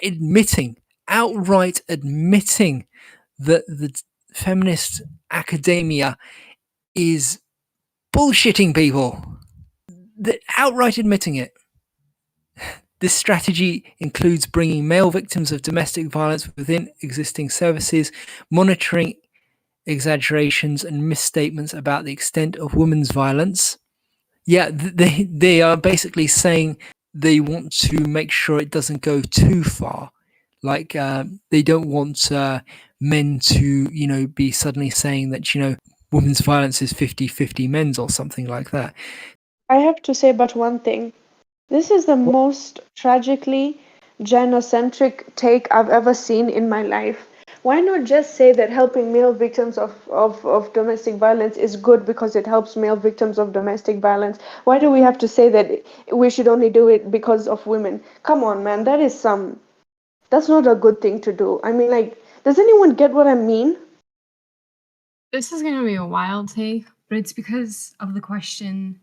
outright admitting that the feminist academia is bullshitting people. They're outright admitting it. This strategy includes bringing male victims of domestic violence within existing services, monitoring exaggerations and misstatements about the extent of women's violence. Yeah, they are basically saying they want to make sure it doesn't go too far. Like they don't want men to, be suddenly saying that, women's violence is 50-50 men's or something like that. I have to say but one thing. This is the most tragically genocentric take I've ever seen in my life. Why not just say that helping male victims of domestic violence is good because it helps male victims of domestic violence? Why do we have to say that we should only do it because of women? Come on, man, that's not a good thing to do. I mean, does anyone get what I mean? This is going to be a wild take, but it's because of the question,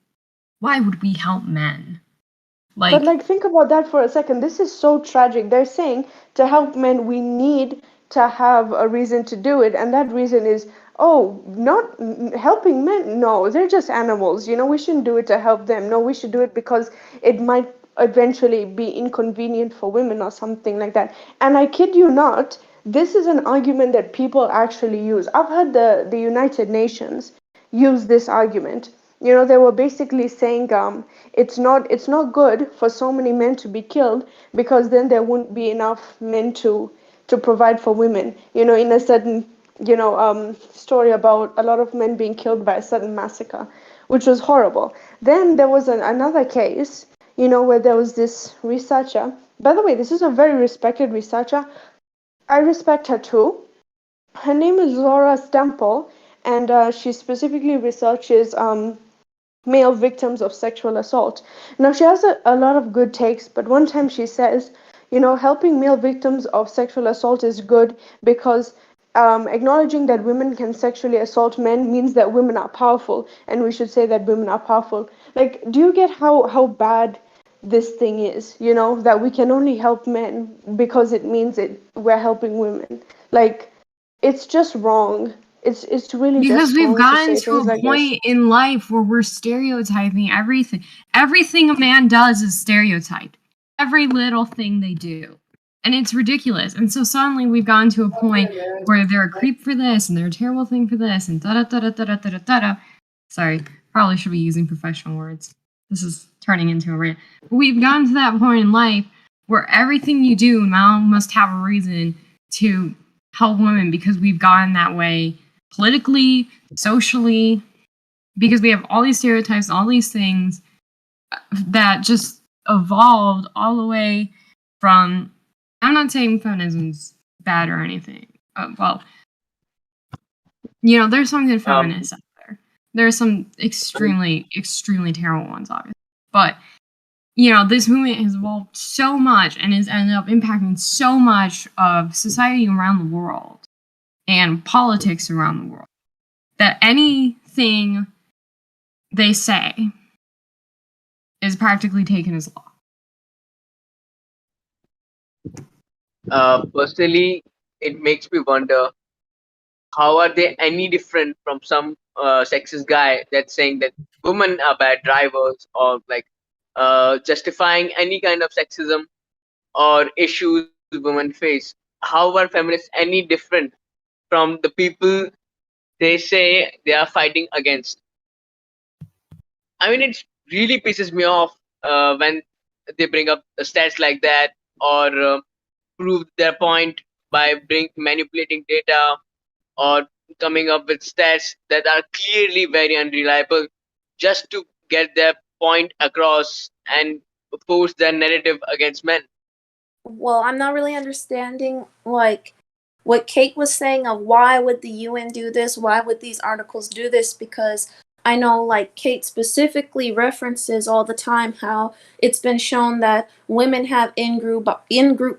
why would we help men? But think about that for a second. This is so tragic. They're saying to help men, we need to have a reason to do it, and that reason is, not helping men. No, they're just animals. We shouldn't do it to help them. No, we should do it because it might eventually be inconvenient for women or something like that. And I kid you not, this is an argument that people actually use. I've heard the United Nations use this argument. They were basically saying it's not good for so many men to be killed because then there won't be enough men to provide for women. In a certain story about a lot of men being killed by a certain massacre, which was horrible. Then there was another case, where there was this researcher. By the way, this is a very respected researcher. I respect her too. Her name is Laura Stemple, and she specifically researches male victims of sexual assault. Now, she has a lot of good takes, but one time she says, helping male victims of sexual assault is good because acknowledging that women can sexually assault men means that women are powerful, and we should say that women are powerful. Do you get how bad this thing is, that we can only help men because it means we're helping women? It's just wrong. It's really because just we've wrong gotten to say to a things point in life where we're stereotyping everything. Everything a man does is stereotyped. Every little thing they do. And it's ridiculous. And so suddenly we've gotten to a point where they're a creep for this and they're a terrible thing for this and da-da-da-da-da-da-da-da. Sorry, probably should be using professional words. This is turning into a rant. But we've gotten to that point in life where everything you do now must have a reason to help women because we've gotten that way politically, socially, because we have all these stereotypes, all these things that just evolved all the way from, I'm not saying feminism's bad or anything. Well, you know, there's some good feminists out there. There are some extremely, extremely terrible ones, obviously. But, you know, this movement has evolved so much and has ended up impacting so much of society around the world and politics around the world that anything they say is practically taken as law. Personally, it makes me wonder, how are they any different from some sexist guy that's saying that women are bad drivers, or like justifying any kind of sexism or issues women face? How are feminists any different from the people they say they are fighting against? I mean, it really pisses me off when they bring up stats like that, or prove their point by manipulating data, or coming up with stats that are clearly very unreliable just to get their point across and force their narrative against men. Well, I'm not really understanding like what Kate was saying of why would the UN do this? Why would these articles do this? Because I know like Kate specifically references all the time how it's been shown that women have in-group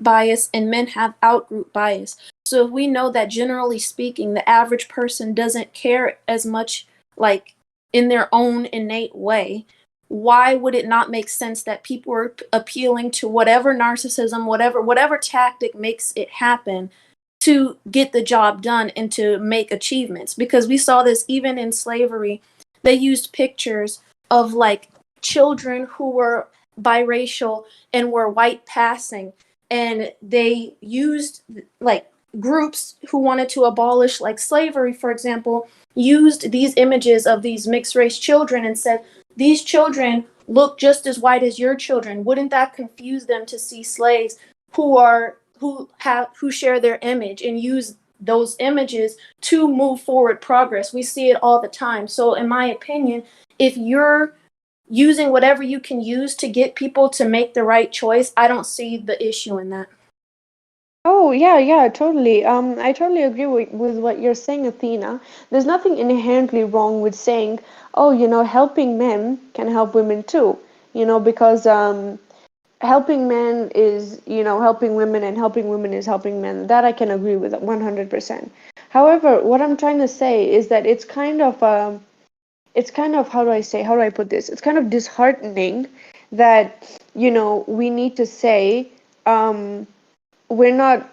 bias and men have out-group bias. So we know that generally speaking, the average person doesn't care as much like in their own innate way. Why would it not make sense that people are appealing to whatever narcissism, whatever tactic makes it happen to get the job done and to make achievements? Because we saw this even in slavery. They used pictures of like children who were biracial and were white passing, and they used like groups who wanted to abolish like slavery, for example, used these images of these mixed race children and said, these children look just as white as your children. Wouldn't that confuse them to see slaves who share their image, and use those images to move forward progress? We see it all the time. So in my opinion, if you're using whatever you can use to get people to make the right choice, I don't see the issue in that. Oh, yeah, totally. I totally agree with what you're saying, Athena. There's nothing inherently wrong with saying, oh, helping men can help women too, because helping men is, helping women, and helping women is helping men. That I can agree with 100%. However, what I'm trying to say is that it's kind of, how do I put this? It's kind of disheartening that, we need to say, we're not,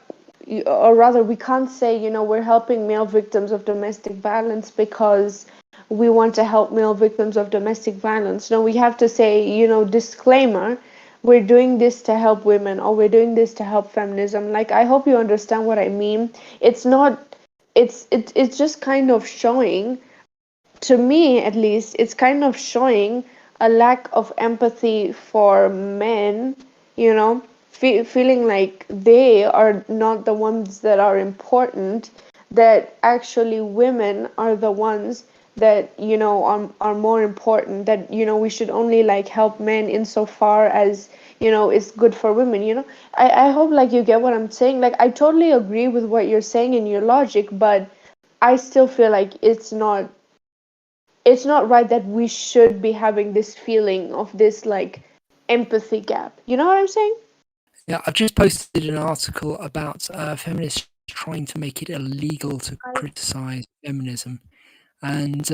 or rather we can't say, we're helping male victims of domestic violence because we want to help male victims of domestic violence. No, we have to say, disclaimer, we're doing this to help women, or we're doing this to help feminism. Like, I hope you understand what I mean. It's not, it's just kind of showing, to me at least, it's kind of showing a lack of empathy for men, feeling like they are not the ones that are important, that actually women are the ones that, are more important, that, we should only like help men insofar as, it's good for women, I hope like you get what I'm saying. Like, I totally agree with what you're saying in your logic, but I still feel like it's not right that we should be having this feeling of this like empathy gap. You know what I'm saying? Yeah, I've just posted an article about feminists trying to make it illegal to criticize feminism. And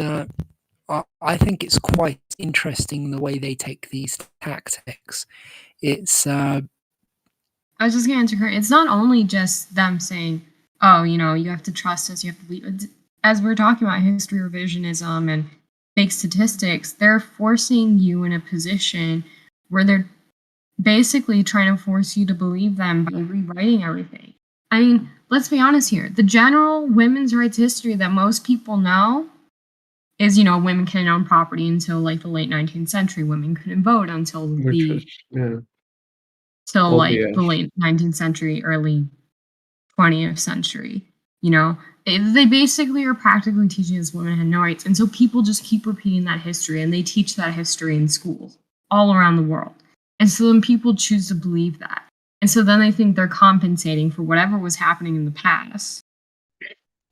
I think it's quite interesting the way they take these tactics. It's... I was just going to interrupt. It's not only just them saying, oh, you have to trust us, you have to believe. As we're talking about history revisionism and fake statistics, they're forcing you in a position where they're basically trying to force you to believe them by rewriting everything. I mean, let's be honest here. The general women's rights history that most people know is, women can't own property until like the late 19th century. Women couldn't vote until till Oh, like yes. the late 19th century, early 20th century. You know, they basically are practically teaching us women had no rights. And so people just keep repeating that history, and they teach that history in schools all around the world. And so then people choose to believe that. And so then they think they're compensating for whatever was happening in the past.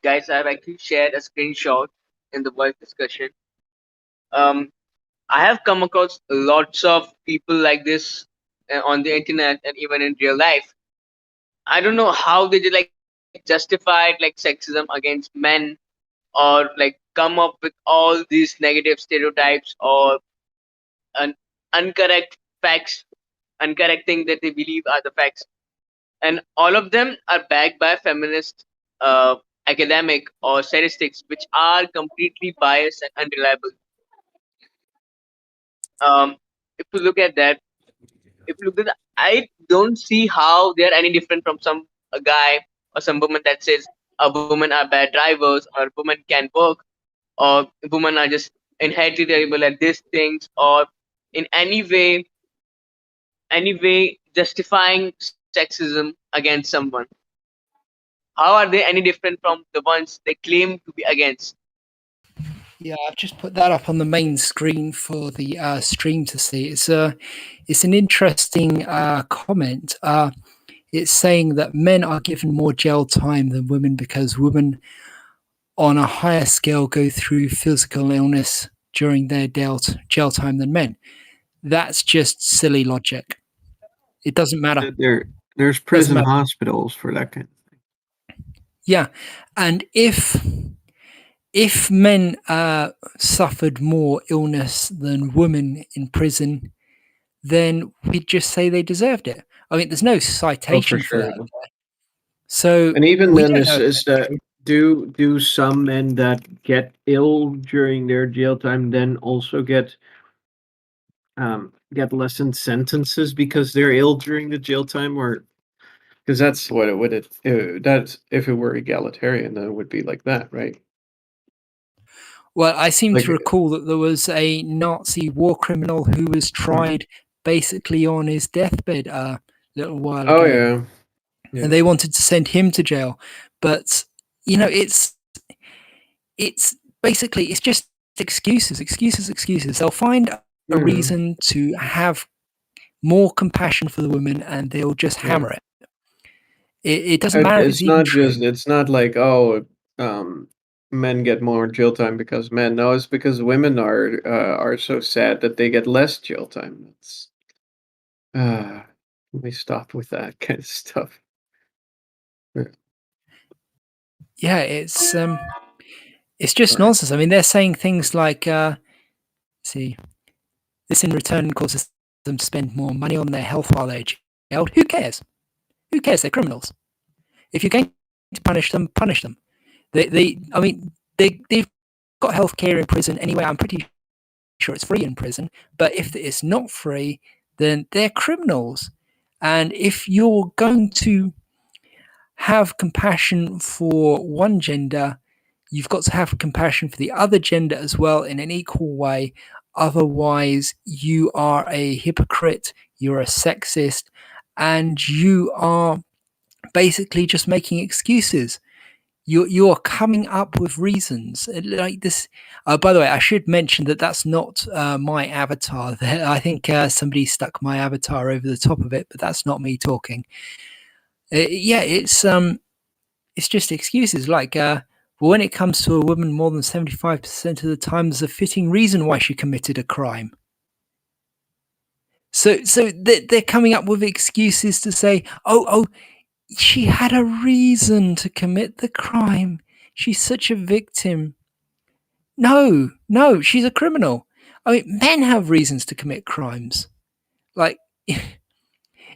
Guys, I've actually shared a screenshot in the voice discussion. I have come across lots of people like this on the internet and even in real life. I don't know how they did like justified like sexism against men, or like come up with all these negative stereotypes or an incorrect facts, incorrect thing that they believe are the facts, and all of them are backed by feminist academic or statistics, which are completely biased and unreliable. If you look at that, if you look at that, I don't see how they are any different from some a guy or some woman that says a woman are bad drivers or women can work or women are just inherently terrible at these things, or in any way justifying sexism against someone. How are they any different from the ones they claim to be against? Yeah, I've just put that up on the main screen for the stream to see. It's an interesting comment. It's saying that men are given more jail time than women because women on a higher scale go through physical illness during their jail time than men. That's just silly logic. It doesn't matter. There's prison hospitals for that kind of thing. Yeah, and if men suffered more illness than women in prison, then we'd just say they deserved it. I mean, there's no citation for sure. that. So, And even we then, don't know. is that do some men that get ill during their jail time then also get lessened sentences because they're ill during the jail time, or because that's what it would that's if it were egalitarian, then it would be like that, right? Well, I seem Like, to recall that there was a Nazi war criminal who was tried basically on his deathbed a little while ago. oh yeah, yeah. And they wanted to send him to jail. But, you know, it's basically, it's just excuses. They'll find a Mhm. reason to have more compassion for the women, and they'll just hammer it. It doesn't matter if it's even true. It's not like, oh, men get more jail time because men. No, it's because women are so sad that they get less jail time. That's let me stop with that kind of stuff. Yeah, it's just Right. nonsense. I mean, they're saying things like, see, this in return causes them to spend more money on their health while they're jailed. Who cares? Who cares? They're criminals. If you're going to punish them, punish them. They've got healthcare in prison anyway. I'm pretty sure it's free in prison. But if it's not free, then they're criminals. And if you're going to have compassion for one gender, you've got to have compassion for the other gender as well in an equal way. Otherwise, you are a hypocrite, you're a sexist, and you are basically just making excuses. You're coming up with reasons like this. By the way, I should mention that that's not my avatar. There, I think somebody stuck my avatar over the top of it, but that's not me talking. Yeah, it's just excuses. Like, well, when it comes to a woman, more than 75% of the time, there's a fitting reason why she committed a crime. So they're coming up with excuses to say, oh, she had a reason to commit the crime. She's such a victim. No, she's a criminal. I mean, men have reasons to commit crimes. Like,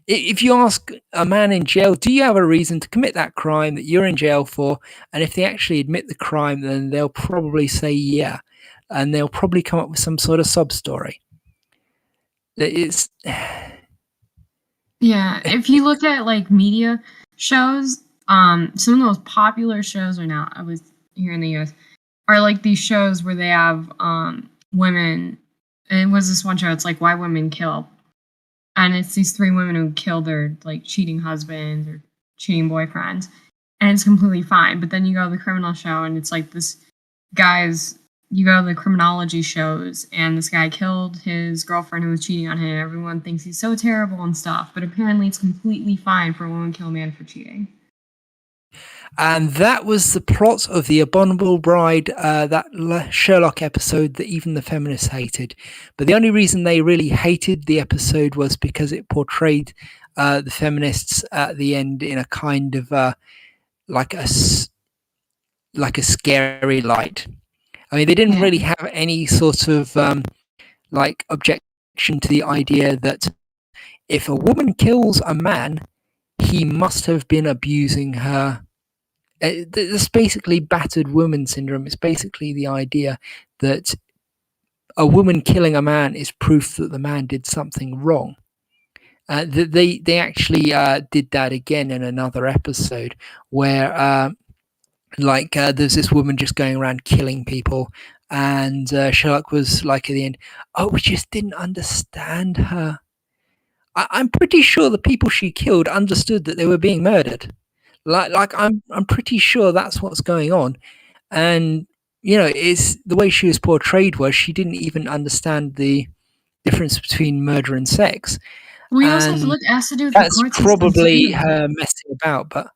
if you ask a man in jail, do you have a reason to commit that crime that you're in jail for? And if they actually admit the crime, then they'll probably say yeah. And they'll probably come up with some sort of sob story. It's Yeah, if you look at like media shows, some of the most popular shows right now, I was here in the US, are like these shows where they have women. It was this one show. It's like Why Women Kill, and it's these 3 women who killed their like cheating husbands or cheating boyfriends, and it's completely fine. But then you go to the criminal show, and it's like this guy's. You go to the criminology shows, and this guy killed his girlfriend who was cheating on him. Everyone thinks he's so terrible and stuff, but apparently it's completely fine for a woman to kill a man for cheating. And that was the plot of The Abominable Bride, that Sherlock episode that even the feminists hated. But the only reason they really hated the episode was because it portrayed the feminists at the end in a kind of like a scary light. I mean, they didn't really have any sort of like objection to the idea that if a woman kills a man, he must have been abusing her. It's basically battered woman syndrome. It's basically the idea that a woman killing a man is proof that the man did something wrong. They actually did that again in another episode where there's this woman just going around killing people, and Sherlock was like at the end, oh, we just didn't understand her. I'm pretty sure the people she killed understood that they were being murdered. I'm pretty sure that's what's going on. And it's the way she was portrayed was she didn't even understand the difference between murder and sex. We also have to look has to do with that's the court probably system. her messing about, but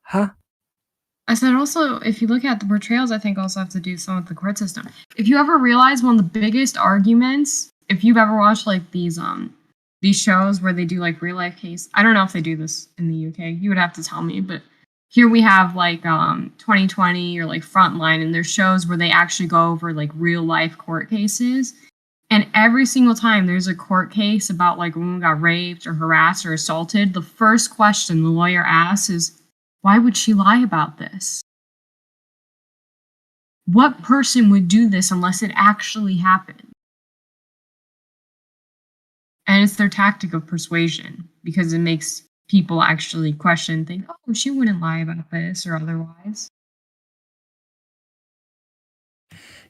I said also, if you look at the portrayals, I think also have to do some with the court system. If you ever realize one of the biggest arguments, if you've ever watched like these shows where they do like real life case, I don't know if they do this in the UK. You would have to tell me, but here we have like 2020 or like Frontline, and there's shows where they actually go over like real life court cases. And every single time there's a court case about like a woman got raped or harassed or assaulted, the first question the lawyer asks is, why would she lie about this? What person would do this unless it actually happened? And it's their tactic of persuasion, because it makes people actually question, think, oh, she wouldn't lie about this or otherwise.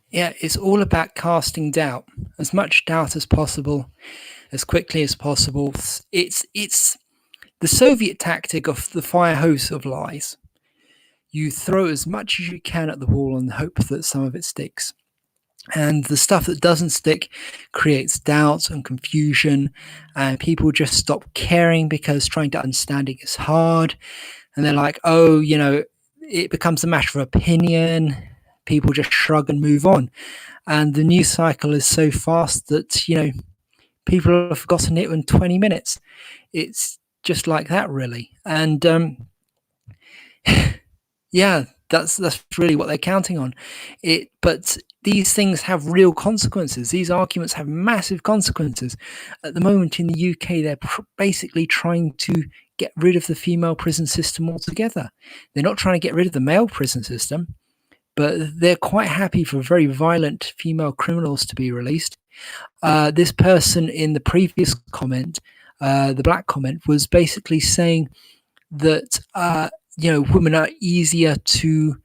Yeah, it's all about casting doubt, as much doubt as possible, as quickly as possible. It's the Soviet tactic of the fire hose of lies. You throw as much as you can at the wall and hope that some of it sticks. And the stuff that doesn't stick creates doubt and confusion, and people just stop caring because trying to understand it is hard. And they're like, oh, it becomes a matter of opinion. People just shrug and move on. And the news cycle is so fast that, people have forgotten it in 20 minutes. It's just like that, really. And yeah, that's really what they're counting on. But these things have real consequences. These arguments have massive consequences. At the moment in the UK, they're basically trying to get rid of the female prison system altogether. They're not trying to get rid of the male prison system, but they're quite happy for very violent female criminals to be released. This person in the previous comment, the black comment, was basically saying that women are easier to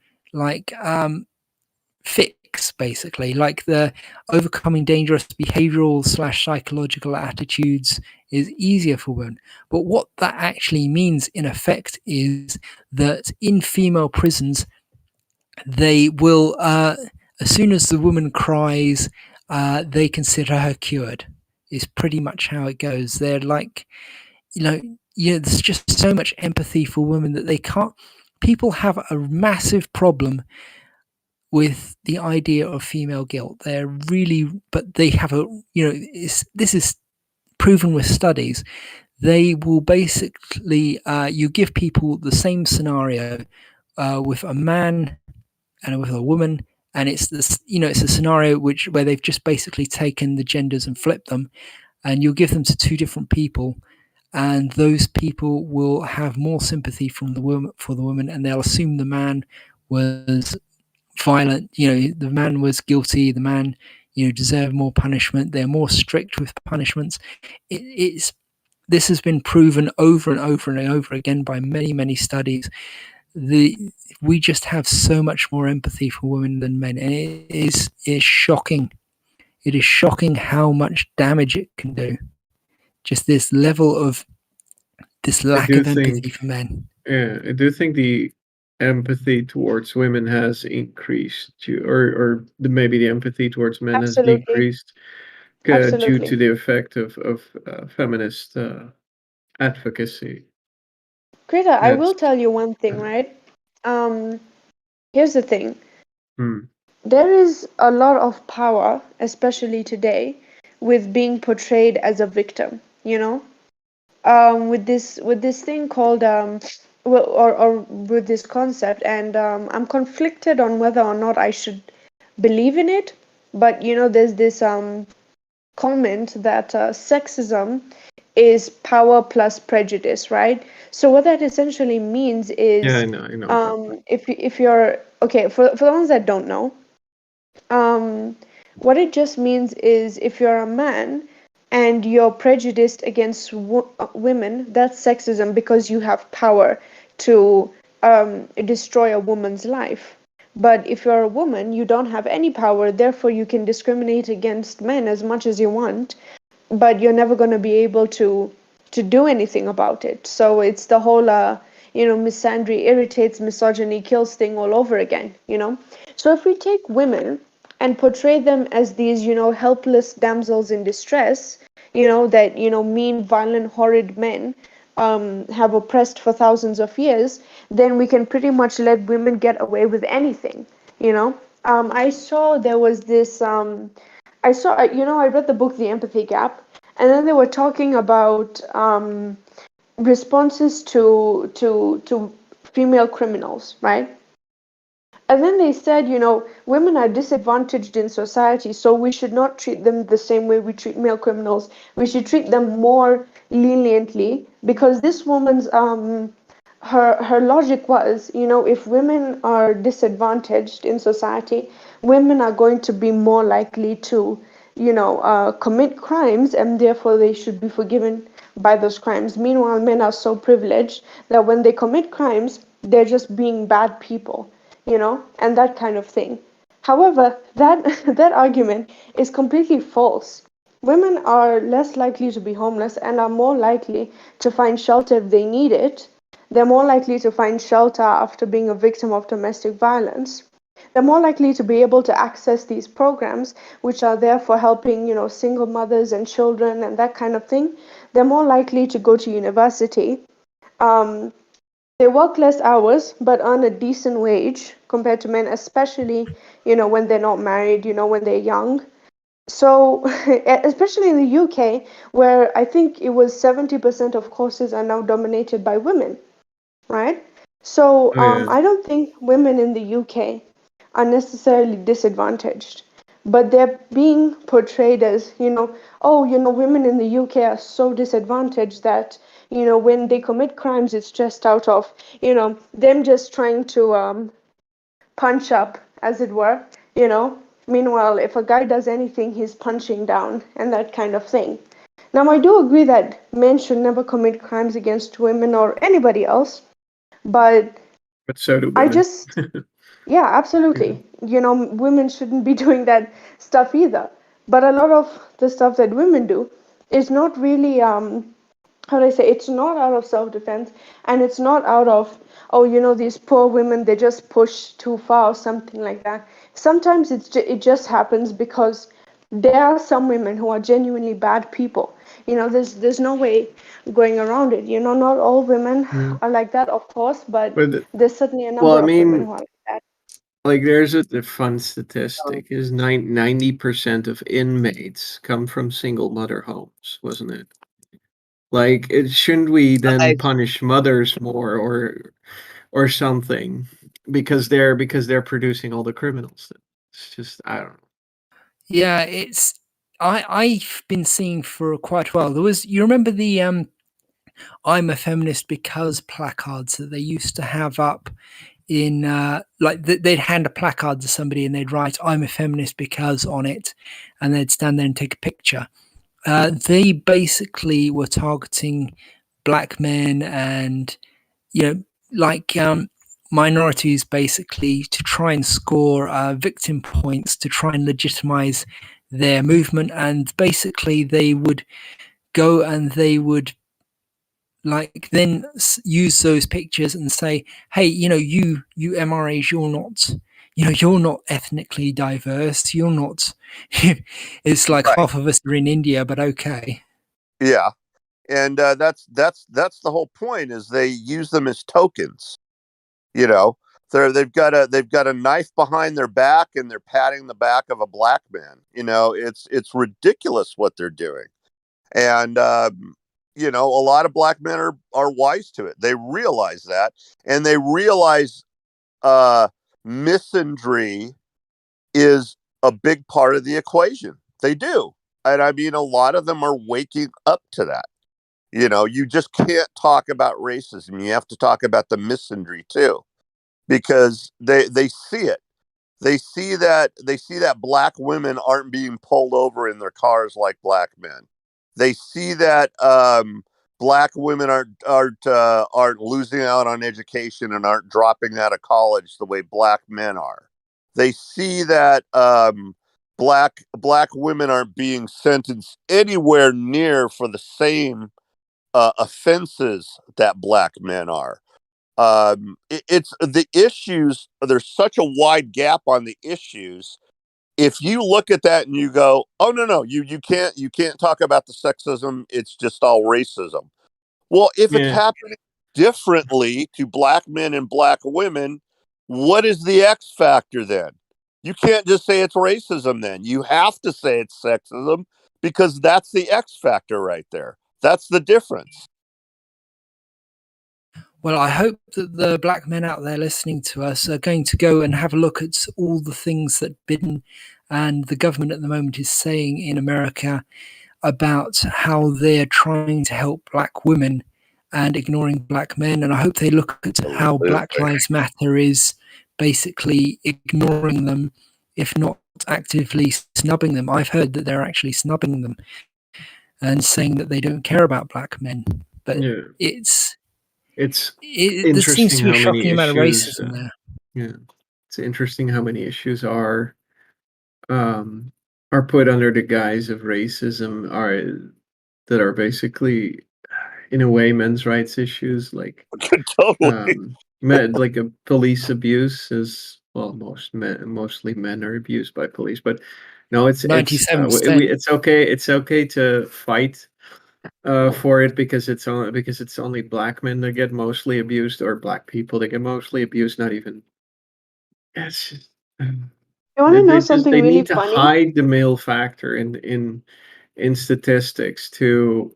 fix, basically, like the overcoming dangerous behavioral / psychological attitudes is easier for women. But what that actually means in effect is that in female prisons, they will, as soon as the woman cries, they consider her cured. Is pretty much how it goes. They're like, there's just so much empathy for women that they can't. People have a massive problem with the idea of female guilt. They're really, but they have this is proven with studies. They will basically, you give people the same scenario with a man and with a woman, and it's this, it's a scenario where they've just basically taken the genders and flipped them, and you'll give them to two different people, and those people will have more sympathy for the woman, and they'll assume the man was violent. The man was guilty. The man, deserved more punishment. They're more strict with punishments. This has been proven over and over and over again by many, many studies. We just have so much more empathy for women than men, and it is shocking. It is shocking how much damage it can do just this level of this lack do of empathy think- for men. Yeah, I do think the empathy towards women has increased or maybe the empathy towards men has Absolutely. decreased due Absolutely. to the effect of feminist advocacy. Greta, I will That's- tell you one thing, right? Here's the thing. Hmm. There is a lot of power, especially today, with being portrayed as a victim, you know? With this thing called or with this concept, and I'm conflicted on whether or not I should believe in it. But there's this comment that sexism is power plus prejudice, right? So what that essentially means is, Yeah, I know. if you're okay, for the ones that don't know, what it just means is if you're a man and you're prejudiced against women, that's sexism because you have power to destroy a woman's life. But if you're a woman, you don't have any power, therefore you can discriminate against men as much as you want, but you're never going to be able to do anything about it. So it's the whole misandry irritates, misogyny kills thing all over again. So if we take women and portray them as these helpless damsels in distress, that mean, violent, horrid men have oppressed for thousands of years, then we can pretty much let women get away with anything. I saw there was this I read the book The Empathy Gap, and then they were talking about responses to female criminals, right? And then they said, women are disadvantaged in society, so we should not treat them the same way we treat male criminals. We should treat them more leniently, because this woman's her logic was, if women are disadvantaged in society, women are going to be more likely to, commit crimes, and therefore they should be forgiven by those crimes. Meanwhile, men are so privileged that when they commit crimes, they're just being bad people, and that kind of thing. However, that that argument is completely false. Women are less likely to be homeless and are more likely to find shelter if they need it. They're more likely to find shelter after being a victim of domestic violence. They're more likely to be able to access these programs, which are there for helping, single mothers and children and that kind of thing. They're more likely to go to university. Um, they work less hours but earn a decent wage compared to men, especially, when they're not married, when they're young. So, especially in the UK, where I think it was 70% of courses are now dominated by women, right? So, Oh, yeah. I don't think women in the UK are necessarily disadvantaged, but they're being portrayed as, women in the UK are so disadvantaged that, when they commit crimes, it's just out of, them just trying to punch up, as it were. Meanwhile, if a guy does anything, he's punching down and that kind of thing. Now, I do agree that men should never commit crimes against women or anybody else, but But so do I women. just, yeah, absolutely. Women shouldn't be doing that stuff either. But a lot of the stuff that women do is not really, how do I say, it's not out of self-defense, and it's not out of, these poor women, they just push too far or something like that. Sometimes it just happens because there are some women who are genuinely bad people. There's no way going around it. Not all women are like that, of course, but But there's certainly a well, number I of women mean, who are like that. like there's a fun statistic is 90% of inmates come from single mother homes, wasn't it? Like, shouldn't we then punish mothers more or something because they're producing all the criminals? It's just I don't know. Yeah, I've been seeing for quite a while. You remember the "I'm a feminist because" placards that they used to have up in they'd hand a placard to somebody and they'd write "I'm a feminist because" on it, and they'd stand there and take a picture. They basically were targeting black men and minorities, basically to try and score victim points to try and legitimize their movement. And basically they would go and they would like then use those pictures and say, hey, you MRAs, you're not ethnically diverse, you're not it's like Right. half of us are in India, but okay. Yeah, and that's the whole point, is they use them as tokens. They've got a knife behind their back, and they're patting the back of a black man. It's ridiculous what they're doing. And a lot of black men are wise to it. They realize that, and they realize misandry is a big part of the equation. They do. And I mean, a lot of them are waking up to that. You just can't talk about racism. You have to talk about the misandry too, because they see it. They see that black women aren't being pulled over in their cars like black men. They see that black women aren't losing out on education and aren't dropping out of college the way black men are. They see that black women aren't being sentenced anywhere near for the same offenses that black men are. It's the issues. There's such a wide gap on the issues. If you look at that and you go, oh no, you can't talk about the sexism, it's just all racism. Well, if it's happening differently to black men and black women, what is the X factor then? You can't just say it's racism then. You have to say it's sexism, because that's the X factor right there. That's the difference. Well, I hope that the black men out there listening to us are going to go and have a look at all the things that Biden and the government at the moment is saying in America about how they're trying to help black women and ignoring black men. And I hope they look at how Black Lives Matter is basically ignoring them, if not actively snubbing them. I've heard that they're actually snubbing them and saying that they don't care about black men. But there seems to be a shocking amount of racism there. Yeah, it's interesting how many issues are put under the guise of racism that are basically, in a way, men's rights issues, like Totally. like a police abuse is, well, mostly men are abused by police, but no, it's 97%. it's okay to fight for it because it's only black men that get mostly abused, or black people that get mostly abused. Not even. It's just, You want to know something they really need to funny? hide the male factor in statistics to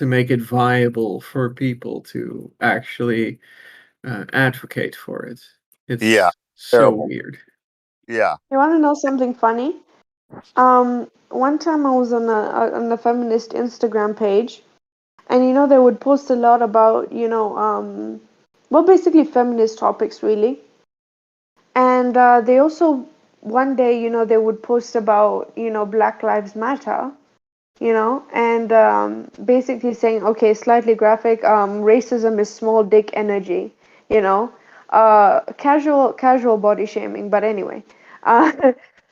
make it viable for people to actually advocate for it. It's so terrible. weird. Yeah. You want to know something funny? One time I was on a feminist Instagram page, and they would post a lot about well, basically feminist topics really, and they also one day they would post about Black Lives Matter, and basically saying, okay, slightly graphic, racism is small dick energy, casual body shaming, but anyway,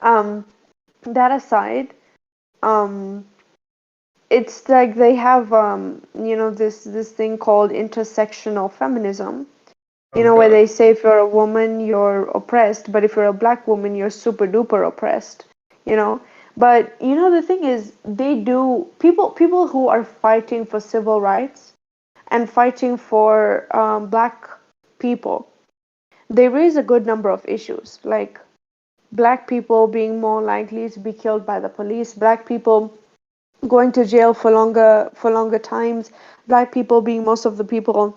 um, that aside, it's like they have this thing called intersectional feminism, where they say if you're a woman you're oppressed, but if you're a black woman you're super duper oppressed, but the thing is, people who are fighting for civil rights and fighting for black people, they raise a good number of issues, like black people being more likely to be killed by the police, black people going to jail for longer times, black people being most of the people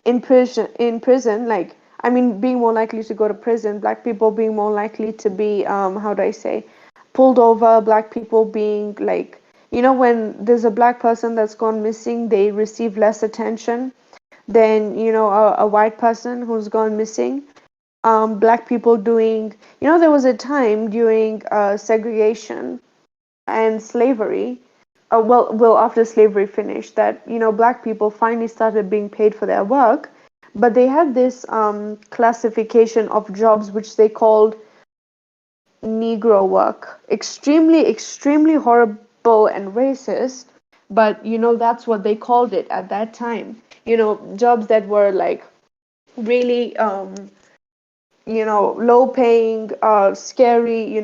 in prison, like, I mean, being more likely to go to prison, black people being more likely to be how do I say, pulled over, black people being like, when there's a black person that's gone missing, they receive less attention than a white person who's gone missing. Black people doing, there was a time during segregation and slavery, well, after slavery finished, that black people finally started being paid for their work, but they had this classification of jobs which they called Negro work, extremely horrible and racist, but that's what they called it at that time. Jobs that were like really low paying, scary,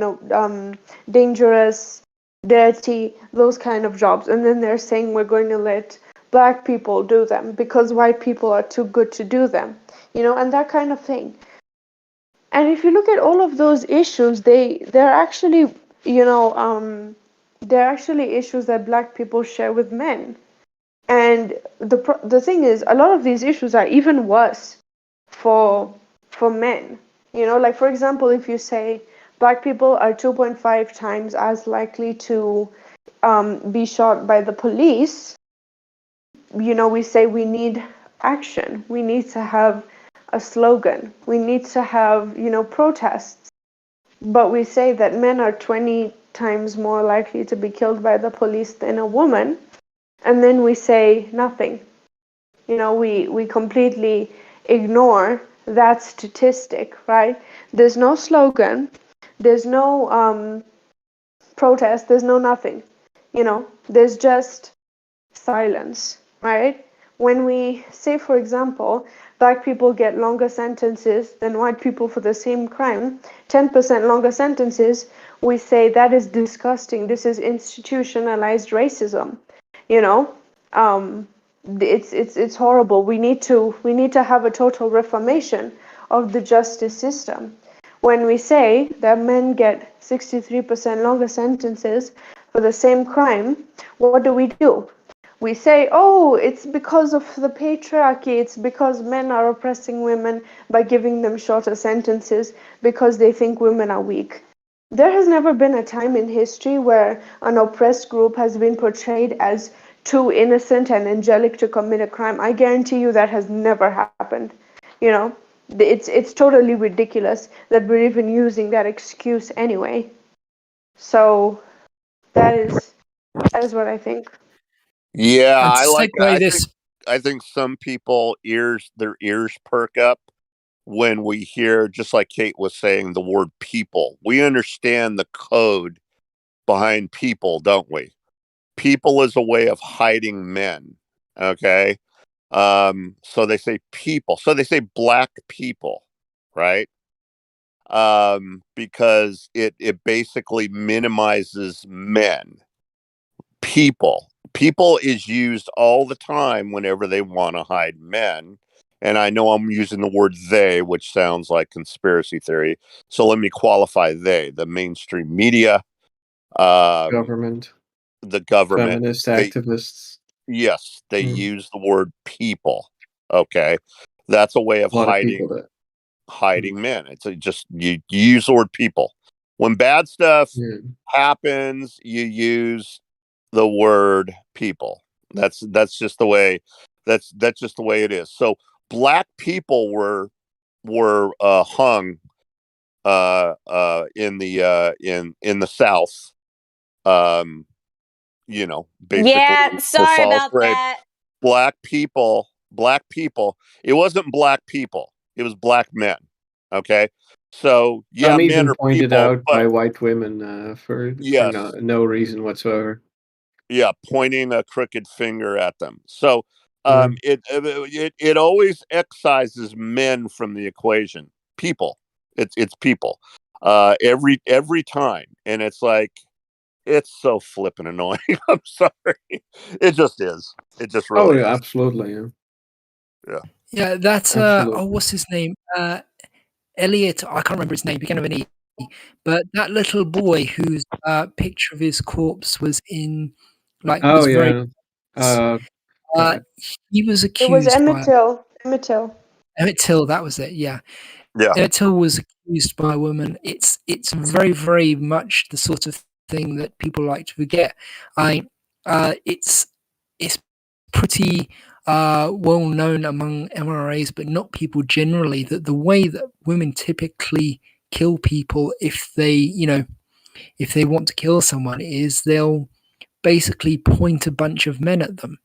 dangerous, dirty, those kind of jobs. And then they're saying we're going to let black people do them because white people are too good to do them, and that kind of thing. And if you look at all of those issues, they're actually, they're actually issues that black people share with men. And the thing is, a lot of these issues are even worse for men. Like for example, if you say black people are 2.5 times as likely to be shot by the police, we say we need action. We need to have a slogan. We need to have, protests. But we say that men are 20 times more likely to be killed by the police than a woman, and then we say nothing. We completely ignore that statistic, right? There's no slogan, there's no protest, there's no nothing. There's just silence, right? When we say, for example, black people get longer sentences than white people for the same crime, 10% longer sentences, we say that is disgusting. This is institutionalized racism. It's horrible. We need to have a total reformation of the justice system. When we say that men get 63% longer sentences for the same crime, what do? We say, oh, it's because of the patriarchy, it's because men are oppressing women by giving them shorter sentences because they think women are weak. There has never been a time in history where an oppressed group has been portrayed as too innocent and angelic to commit a crime. I guarantee you that has never happened. It's totally ridiculous that we're even using that excuse anyway. So that is what I think. Yeah, And to I like segue that. this, I think some people their ears perk up when we hear, just like Kate was saying, the word people. We understand the code behind people, don't we? People is a way of hiding men. Okay. So they say people. So they say black people, right? Because it basically minimizes men. People is used all the time whenever they want to hide men. And I know I'm using the word they, which sounds like conspiracy theory. So let me qualify they, the mainstream media, Government, the government. feminist They, activists. yes, they Mm. use the word people. Okay. That's a way of A lot of people that. hiding men. It's just you use the word people. When bad stuff happens, you use the word people. That's just the way that's just the way it is. So black people were hung in the South, basically Yeah, for sorry false about rape. that. Black people. It wasn't black people. It was black men. Okay. So yeah, Some men even are pointed people, out but by white women for yes, no reason whatsoever. yeah, pointing a crooked finger at them. So Mm. it always excises men from the equation. People. It's people. Every time. And it's like, it's so flippin' annoying. I'm sorry. It just is. It just Oh, really yeah, is. absolutely. Yeah. yeah, that Absolutely. what's his name? Elliot, I can't remember his name, began with an E. But that little boy whose picture of his corpse was in, like, Oh was very. yeah. He was It was accused Emmett by Till. Emmett Till. Emmett Till. That was it. Yeah, Yeah. Emmett Till was accused by a woman. It's very, very much the sort of thing that people like to forget. It's pretty well known among MRAs, but not people generally, that the way that women typically kill people, if they want to kill someone, is they'll basically point a bunch of men at them.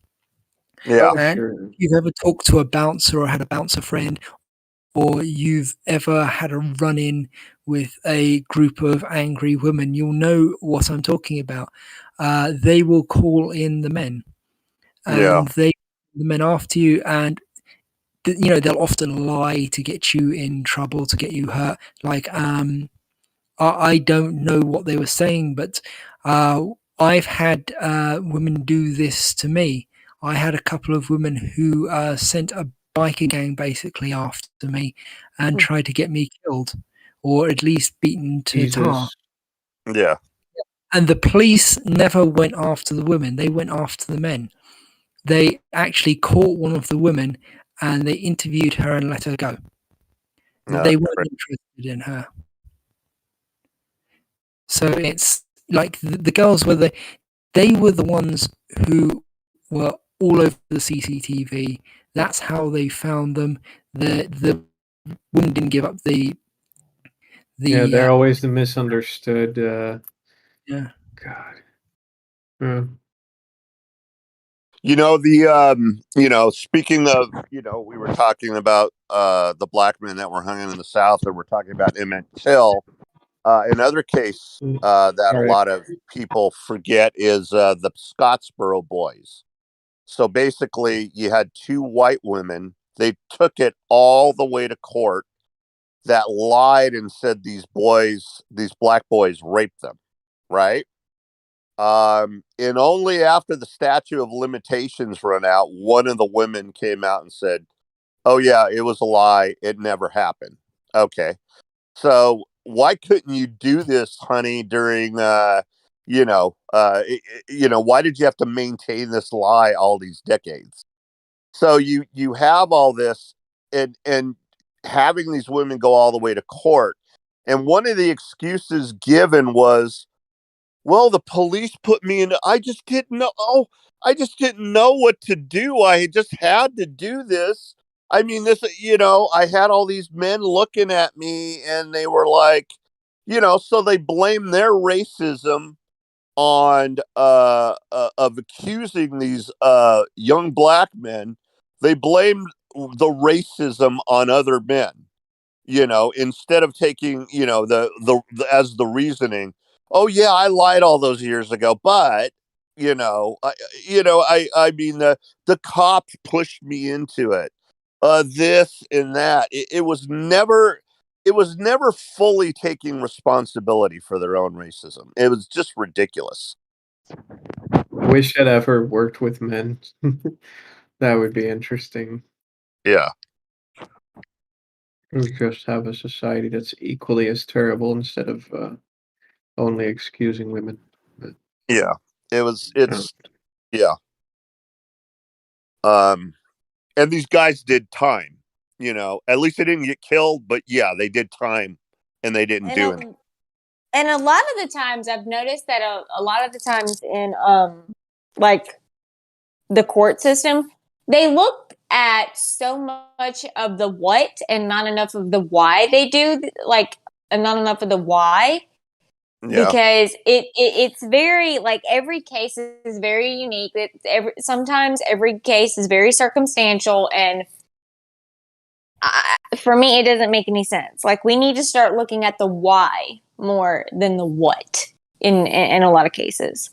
Yeah. Oh, And sure. if you've ever talked to a bouncer or had a bouncer friend, or you've ever had a run-in with a group of angry women, you'll know what I'm talking about. They will call in the men, and the men after you, and they'll often lie to get you in trouble, to get you hurt. Like, I don't know what they were saying, but I've had women do this to me. I had a couple of women who sent a biker gang basically after me and tried to get me killed, or at least beaten to tar. Jesus. Yeah. And the police never went after the women; they went after the men. They actually caught one of the women and they interviewed her and let her go. They weren't interested in her. So it's like the girls were they were the ones who were all over the CCTV. That's how they found them. The women didn't give up Yeah, they're always the misunderstood. yeah. God. Yeah. Speaking of, we were talking about the black men that were hanging in the South, and we're talking about Emmett Till. Another case that a lot of people forget is the Scottsboro boys. So basically, you had two white women. They took it all the way to court that lied and said these black boys raped them, right? And only after the statute of limitations run out, one of the women came out and said, "Oh yeah, it was a lie. It never happened." Okay. So why couldn't you do this, honey, during, why did you have to maintain this lie all these decades? So you have all this and having these women go all the way to court. And one of the excuses given was, well, the police put me in. I just didn't know. Oh, I just didn't know what to do. I just had to do this. I mean, I had all these men looking at me and they were like, so they blame their racism on, of accusing these, young black men. They blamed the racism on other men, instead of taking, the as the reasoning. Oh yeah, I lied all those years ago, but I mean, the cops pushed me into it. This and that. It was never fully taking responsibility for their own racism. It was just ridiculous. I wish I'd ever worked with men. That would be interesting. Yeah. We just have a society that's equally as terrible instead of only excusing women. But, Yeah. Yeah. And these guys did time, at least they didn't get killed, but yeah, they did time and they didn't do anything. And a lot of the times I've noticed that a lot of the times in like the court system, they look at so much of the what and not enough of the why they do, and not enough of the why. Yeah. Because it's very, like, every case is very unique. Sometimes every case is very circumstantial, and for me, it doesn't make any sense. Like, we need to start looking at the why more than the what in a lot of cases.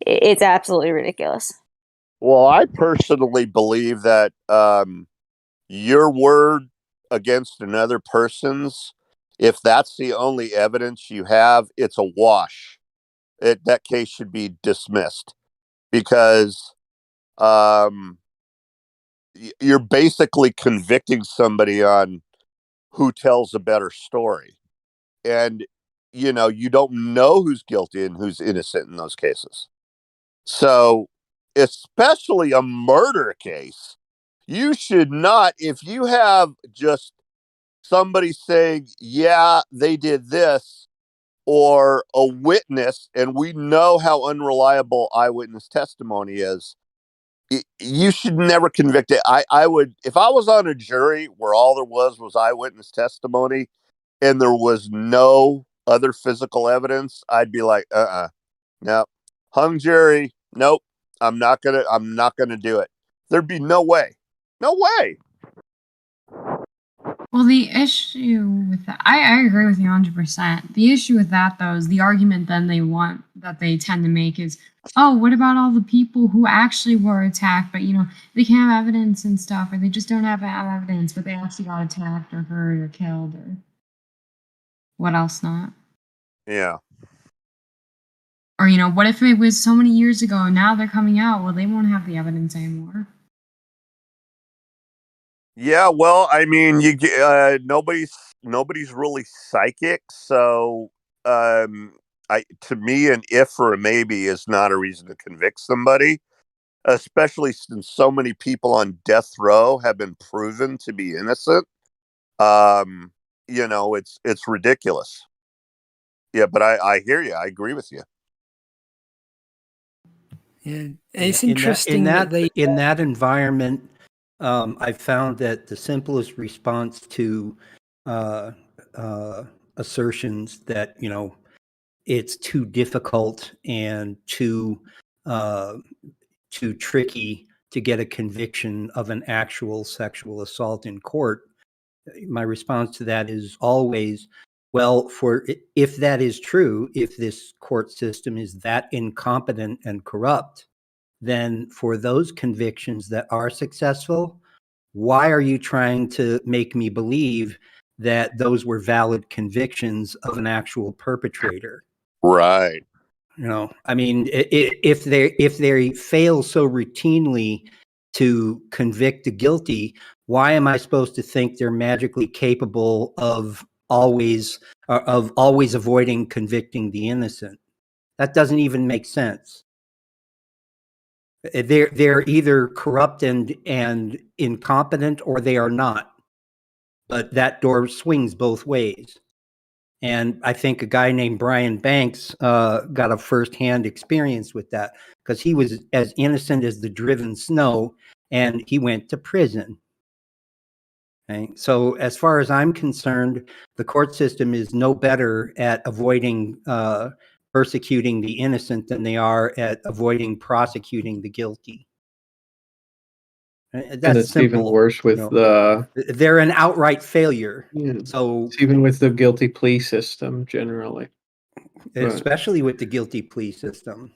It's absolutely ridiculous. Well, I personally believe that your word against another person's, if that's the only evidence you have, it's a wash. That case should be dismissed because you're basically convicting somebody on who tells a better story. And, you don't know who's guilty and who's innocent in those cases. So, especially a murder case, you should not, if you have just somebody saying, yeah, they did this, or a witness, and we know how unreliable eyewitness testimony is, you should never convict it. I would, if I was on a jury where all there was eyewitness testimony and there was no other physical evidence, I'd be like, no, hung jury, nope, I'm not gonna do it. There'd be no way. Well, the issue with that, I agree with you 100%. The issue with that, though, is the argument then they tend to make is, oh, what about all the people who actually were attacked, but, they can't have evidence and stuff, or they just don't have evidence, but they actually got attacked or hurt or killed, or what else not? Yeah. Or, what if it was so many years ago and now they're coming out? Well, they won't have the evidence anymore. Yeah, well, I mean, nobody's really psychic, so to me, an if or a maybe is not a reason to convict somebody, especially since so many people on death row have been proven to be innocent. It's ridiculous. Yeah, but I hear you. I agree with you. Yeah, it's interesting in that environment. I found that the simplest response to assertions that it's too difficult and too tricky to get a conviction of an actual sexual assault in court, my response to that is always, well, if that is true, if this court system is that incompetent and corrupt, then for those convictions that are successful, why are you trying to make me believe that those were valid convictions of an actual perpetrator? Right. I mean, if they fail so routinely to convict the guilty, why am I supposed to think they're magically capable of always avoiding convicting the innocent? That doesn't even make sense. They're either corrupt and incompetent, or they are not. But that door swings both ways. And I think a guy named Brian Banks got a firsthand experience with that, because he was as innocent as the driven snow, and he went to prison. Okay? So as far as I'm concerned, the court system is no better at avoiding persecuting the innocent than they are at avoiding prosecuting the guilty. That's and it's simple. even worse with they're an outright failure. Yeah, so it's even with the guilty plea system generally, especially with the guilty plea system,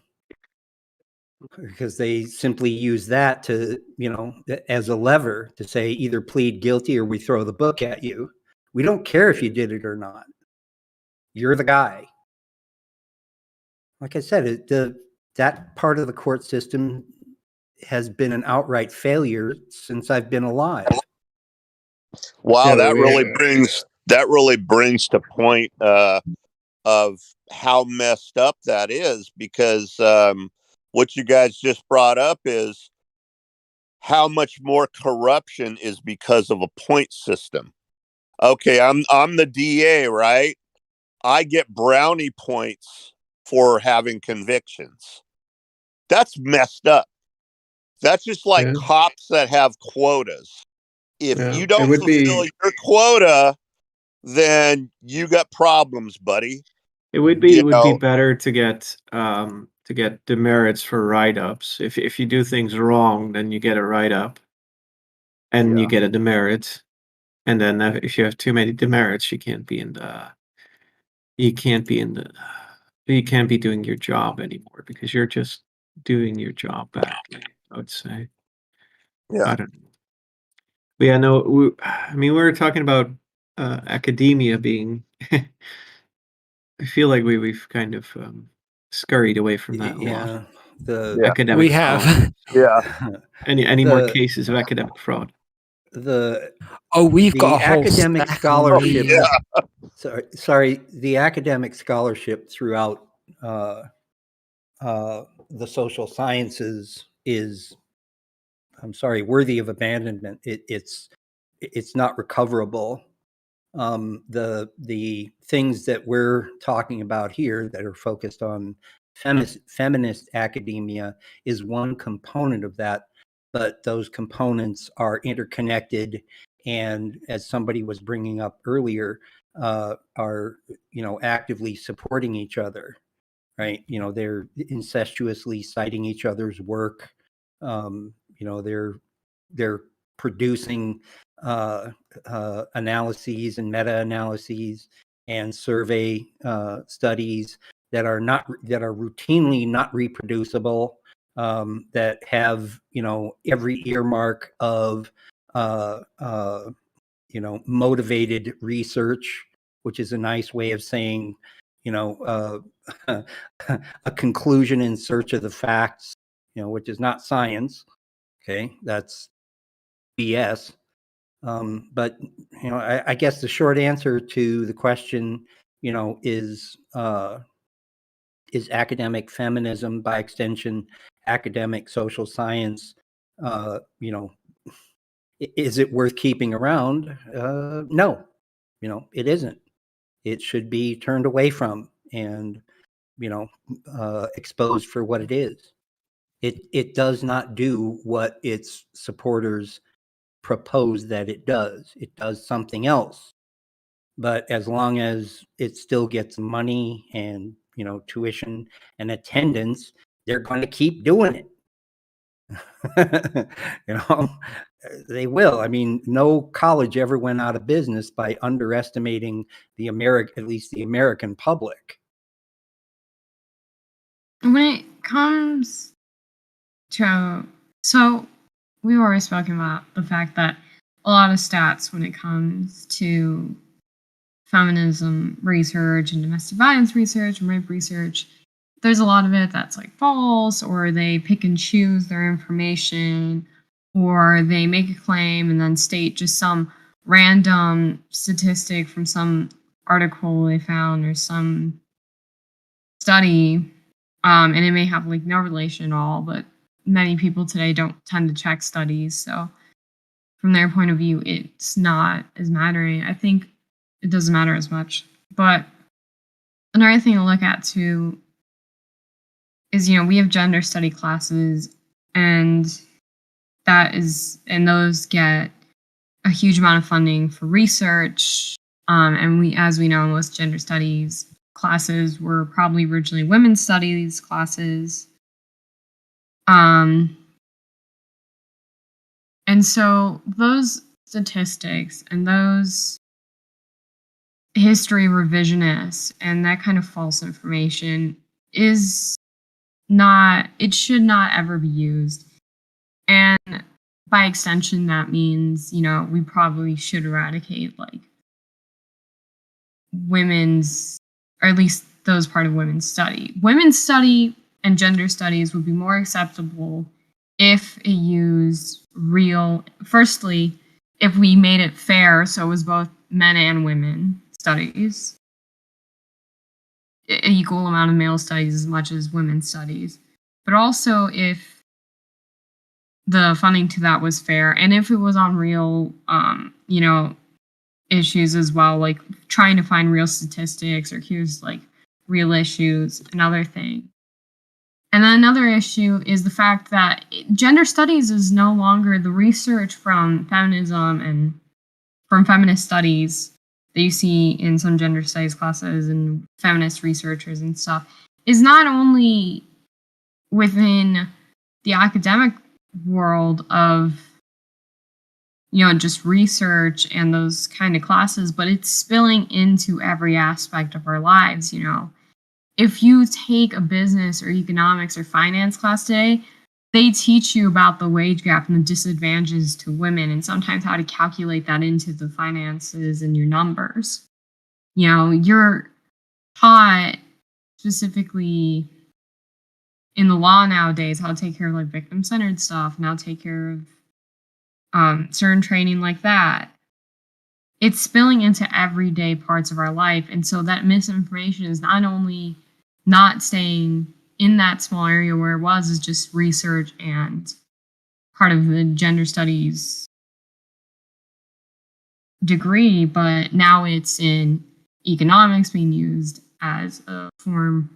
because they simply use that to, as a lever to say either plead guilty or we throw the book at you. We don't care if you did it or not. You're the guy. Like I said, that part of the court system has been an outright failure since I've been alive. Wow, that really brings to point of how messed up that is, because what you guys just brought up is how much more corruption is because of a point system. Okay, I'm the DA, right? I get brownie points for having convictions. That's messed up. That's just like cops that have quotas. If you don't fulfill your quota, then you got problems, buddy. It would be better to get demerits for write-ups. If you do things wrong, then you get a write-up, and you get a demerit. And then if you have too many demerits, you can't be doing your job anymore, because you're just doing your job badly, I would say. Yeah. I don't know. But yeah, no, we were talking about academia being I feel like we've kind of scurried away from that a lot. Academic we have. fraud. Yeah. Any more cases of academic fraud? We've got a whole academic scholarship. The academic scholarship throughout the social sciences is, worthy of abandonment. It's not recoverable. The things that we're talking about here that are focused on feminist academia is one component of that, but those components are interconnected, and as somebody was bringing up earlier, are actively supporting each other, right? They're incestuously citing each other's work. They're producing analyses and meta-analyses and survey studies that are routinely not reproducible, that have every earmark of motivated research, which is a nice way of saying a conclusion in search of the facts, which is not science. Okay, that's BS. But I guess the short answer to the question, is academic feminism, by extension, academic social science, is it worth keeping around? No, it isn't. It should be turned away from and, exposed for what it is. It does not do what its supporters propose that it does. It does something else. But as long as it still gets money and, tuition and attendance, they're going to keep doing it. They will. I mean, no college ever went out of business by underestimating at least the American public. When it comes to, so we've already spoken about the fact that a lot of stats when it comes to feminism research and domestic violence research and rape research, there's a lot of it that's like false, or they pick and choose their information, or they make a claim and then state just some random statistic from some article they found or some study, and it may have like no relation at all, but many people today don't tend to check studies, so from their point of view it's not as mattering. I think it doesn't matter as much. But another thing to look at too is, we have gender study classes, and those get a huge amount of funding for research. And as we know, most gender studies classes were probably originally women's studies classes. And so those statistics and those history revisionists and that kind of false information it should not ever be used. And by extension, that means, we probably should eradicate like women's, or at least those part of women's study. Women's study and gender studies would be more acceptable if it used firstly, if we made it fair so it was both men and women studies, an equal amount of male studies as much as women's studies, but also if the funding to that was fair, and if it was on real issues as well, like trying to find real statistics, or here's like real issues. Another thing. And then another issue is the fact that gender studies is no longer the research from feminism and from feminist studies that you see in some gender studies classes and feminist researchers and stuff, is not only within the academic world of just research and those kind of classes, but it's spilling into every aspect of our lives. If you take a business or economics or finance class today, they teach you about the wage gap and the disadvantages to women, and sometimes how to calculate that into the finances and your numbers. You're taught specifically in the law nowadays how to take care of like victim-centered stuff, and how to take care of certain training like that. It's spilling into everyday parts of our life, and so that misinformation is not only not staying in that small area where it was, is just research and part of the gender studies degree, but now it's in economics being used as a form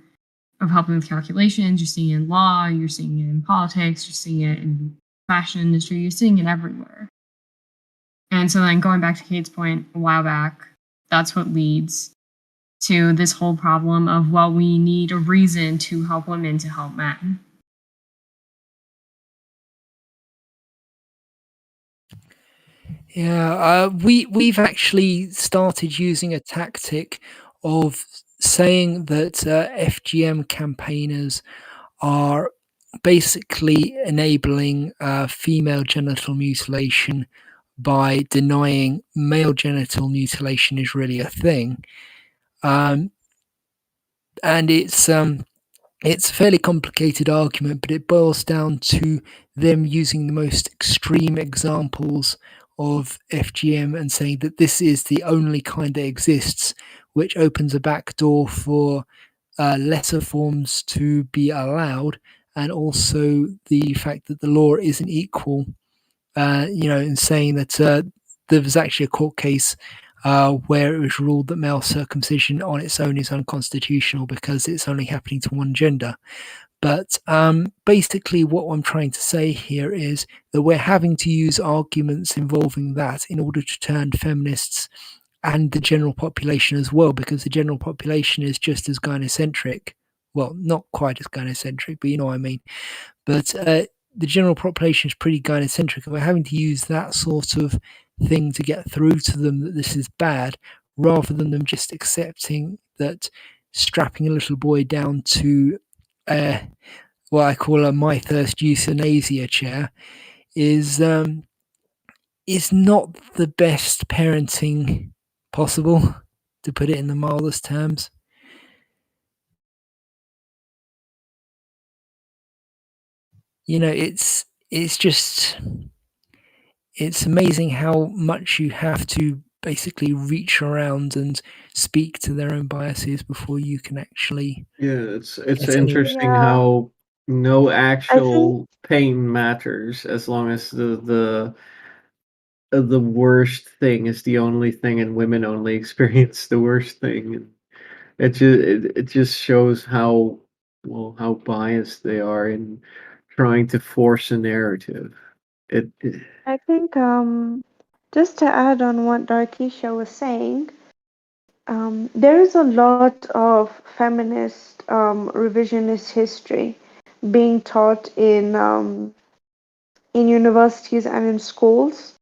of helping with calculations. You're seeing it in law, you're seeing it in politics, you're seeing it in fashion industry, you're seeing it everywhere. And so then going back to Kate's point a while back, that's what leads to this whole problem of, well, we need a reason to help women to help men. Yeah, we've actually started using a tactic of saying that FGM campaigners are basically enabling female genital mutilation by denying male genital mutilation is really a thing. And it's a fairly complicated argument, but it boils down to them using the most extreme examples of FGM and saying that this is the only kind that exists, which opens a back door for lesser forms to be allowed, and also the fact that the law isn't equal. In saying that there was actually a court case where it was ruled that male circumcision on its own is unconstitutional because it's only happening to one gender. But basically, what I'm trying to say here is that we're having to use arguments involving that in order to turn feminists and the general population as well, because the general population is just as gynocentric. Well, not quite as gynocentric, but you know what I mean. But the general population is pretty gynocentric, and we're having to use that sort of thing to get through to them that this is bad, rather than them just accepting that strapping a little boy down to what I call a My Thirst euthanasia chair is not the best parenting possible, to put it in the mildest terms. It's amazing how much you have to basically reach around and speak to their own biases before you can actually. Yeah, it's It's interesting Yeah, how no I think actual pain matters as long as the worst thing is the only thing, and women only experience the worst thing. And it just shows how how biased they are in trying to force a narrative. It I think just to add on what Darkisha was saying, there is a lot of feminist revisionist history being taught in universities and in schools.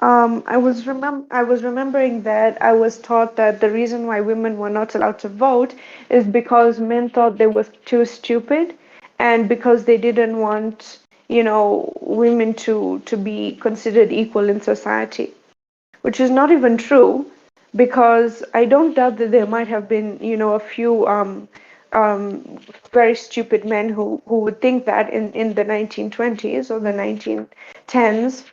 I was remembering that I was taught that the reason why women were not allowed to vote is because men thought they were too stupid, and because they didn't want, women to be considered equal in society, which is not even true, because I don't doubt that there might have been, a few very stupid men who would think that in the 1920s or the 1910s.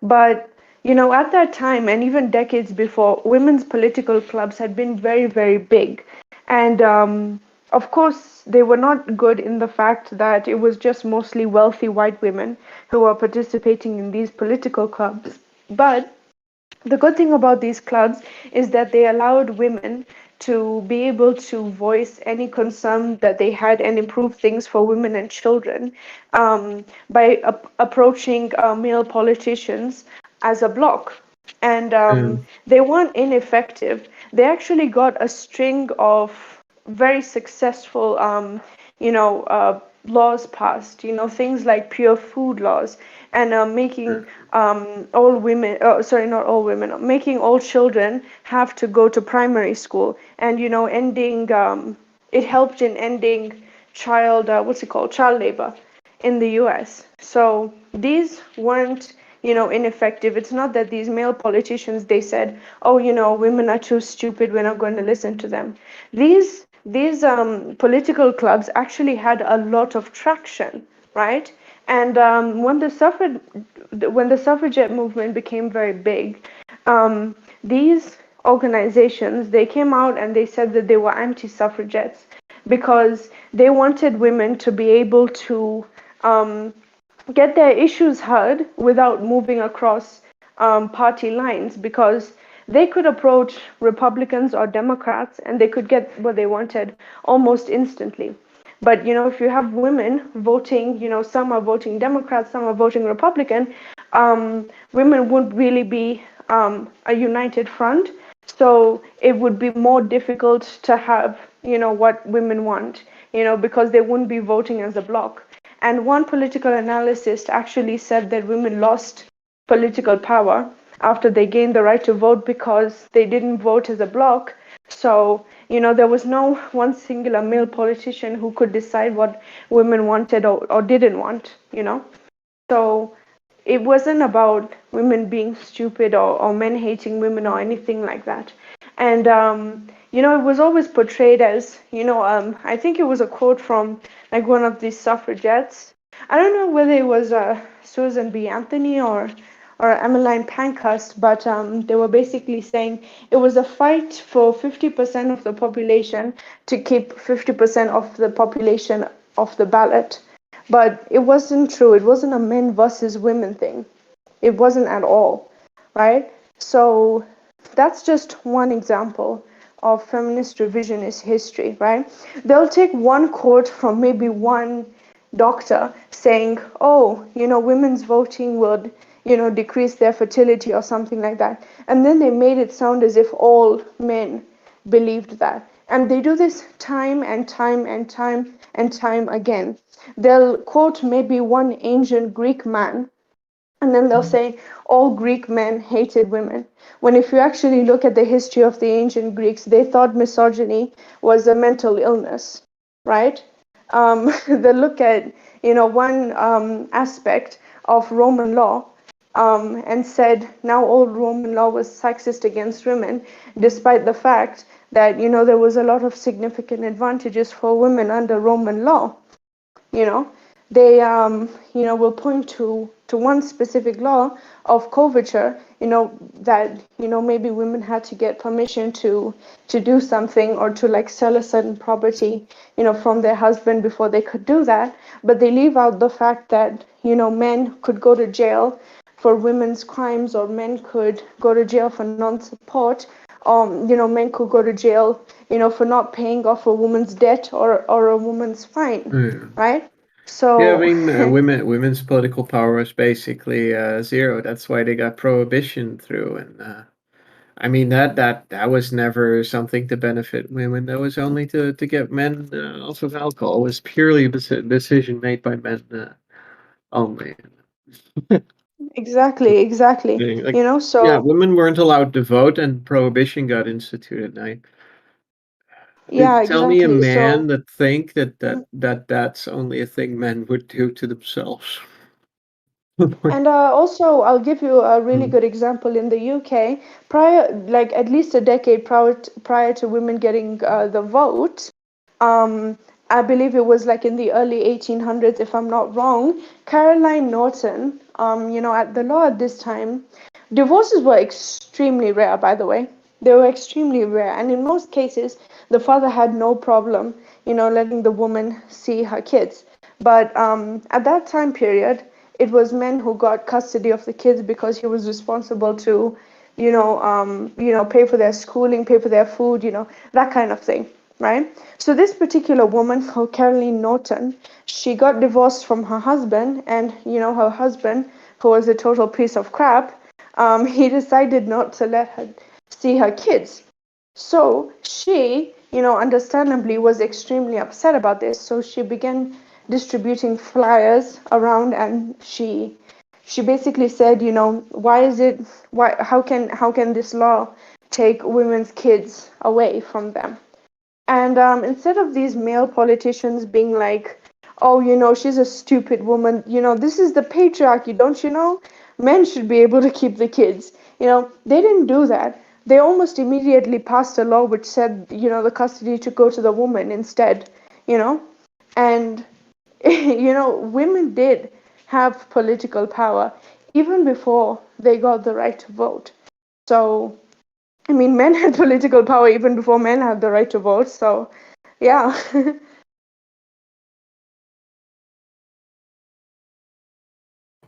But, at that time and even decades before, women's political clubs had been very, very big. And of course, they were not good in the fact that it was just mostly wealthy white women who were participating in these political clubs. But the good thing about these clubs is that they allowed women to be able to voice any concern that they had and improve things for women and children by approaching male politicians as a bloc. And um, they weren't ineffective. They actually got a string of very successful, laws passed. Things like pure food laws and making all women, sorry, not all women, making all children have to go to primary school, and ending. It helped in ending child labor in the US. So these weren't, ineffective. It's not that these male politicians, they said, oh, women are too stupid, we're not going to listen to them. These political clubs actually had a lot of traction, right? And when the suffragette movement became very big, these organizations, they came out and they said that they were anti-suffragettes because they wanted women to be able to get their issues heard without moving across party lines, because they could approach Republicans or Democrats and they could get what they wanted almost instantly. But if you have women voting, some are voting Democrat, some are voting Republican, women wouldn't really be a united front. So it would be more difficult to have, what women want, because they wouldn't be voting as a bloc. And one political analyst actually said that women lost political power after they gained the right to vote because they didn't vote as a bloc. So, there was no one singular male politician who could decide what women wanted or didn't want, So it wasn't about women being stupid or men hating women or anything like that. And, it was always portrayed as, I think it was a quote from like one of these suffragettes. I don't know whether it was Susan B. Anthony or Emmeline Pankhurst, but they were basically saying it was a fight for 50% of the population to keep 50% of the population off the ballot. But it wasn't true. It wasn't a men versus women thing. It wasn't at all, right? So that's just one example of feminist revisionist history, right? They'll take one quote from maybe one doctor saying, oh, women's voting would, decrease their fertility or something like that. And then they made it sound as if all men believed that. And they do this time and time and time and time again. They'll quote maybe one ancient Greek man, and then they'll say all Greek men hated women. When if you actually look at the history of the ancient Greeks, they thought misogyny was a mental illness, right? They look at, one aspect of Roman law and said now all Roman law was sexist against women, despite the fact that, there was a lot of significant advantages for women under Roman law. They will point to one specific law of coverture, that maybe women had to get permission to do something or to like sell a certain property, from their husband before they could do that. But they leave out the fact that men could go to jail for women's crimes, or men could go to jail for non-support. Men could go to jail, for not paying off a woman's debt or a woman's fine, right? So yeah, I mean, women's political power was basically zero. That's why they got prohibition through, and I mean that was never something to benefit women. That was only to get men off of alcohol. It was purely a decision made by men only. exactly, Like, so yeah, women weren't allowed to vote, and prohibition got instituted. yeah, Tell me a exactly. man So that think that's only a thing men would do to themselves. and also, I'll give you a really good example in the UK. Like at least a decade prior to women getting the vote, I believe it was like in the early 1800s, if I'm not wrong. Caroline Norton, at the law at this time, divorces were extremely rare, by the way. They were extremely rare, and in most cases, the father had no problem, letting the woman see her kids. But at that time period, it was men who got custody of the kids because he was responsible to, pay for their schooling, pay for their food, that kind of thing, right? So this particular woman called Caroline Norton, she got divorced from her husband, and her husband, who was a total piece of crap, he decided not to let her see her kids. So she, understandably was extremely upset about this. So she began distributing flyers around, and she basically said, how can this law take women's kids away from them? And instead of these male politicians being like, oh, she's a stupid woman, this is the patriarchy, don't you know? Men should be able to keep the kids. They didn't do that. They almost immediately passed a law which said, the custody to go to the woman instead, and, women did have political power even before they got the right to vote. So, I mean, men had political power even before men had the right to vote. So, yeah.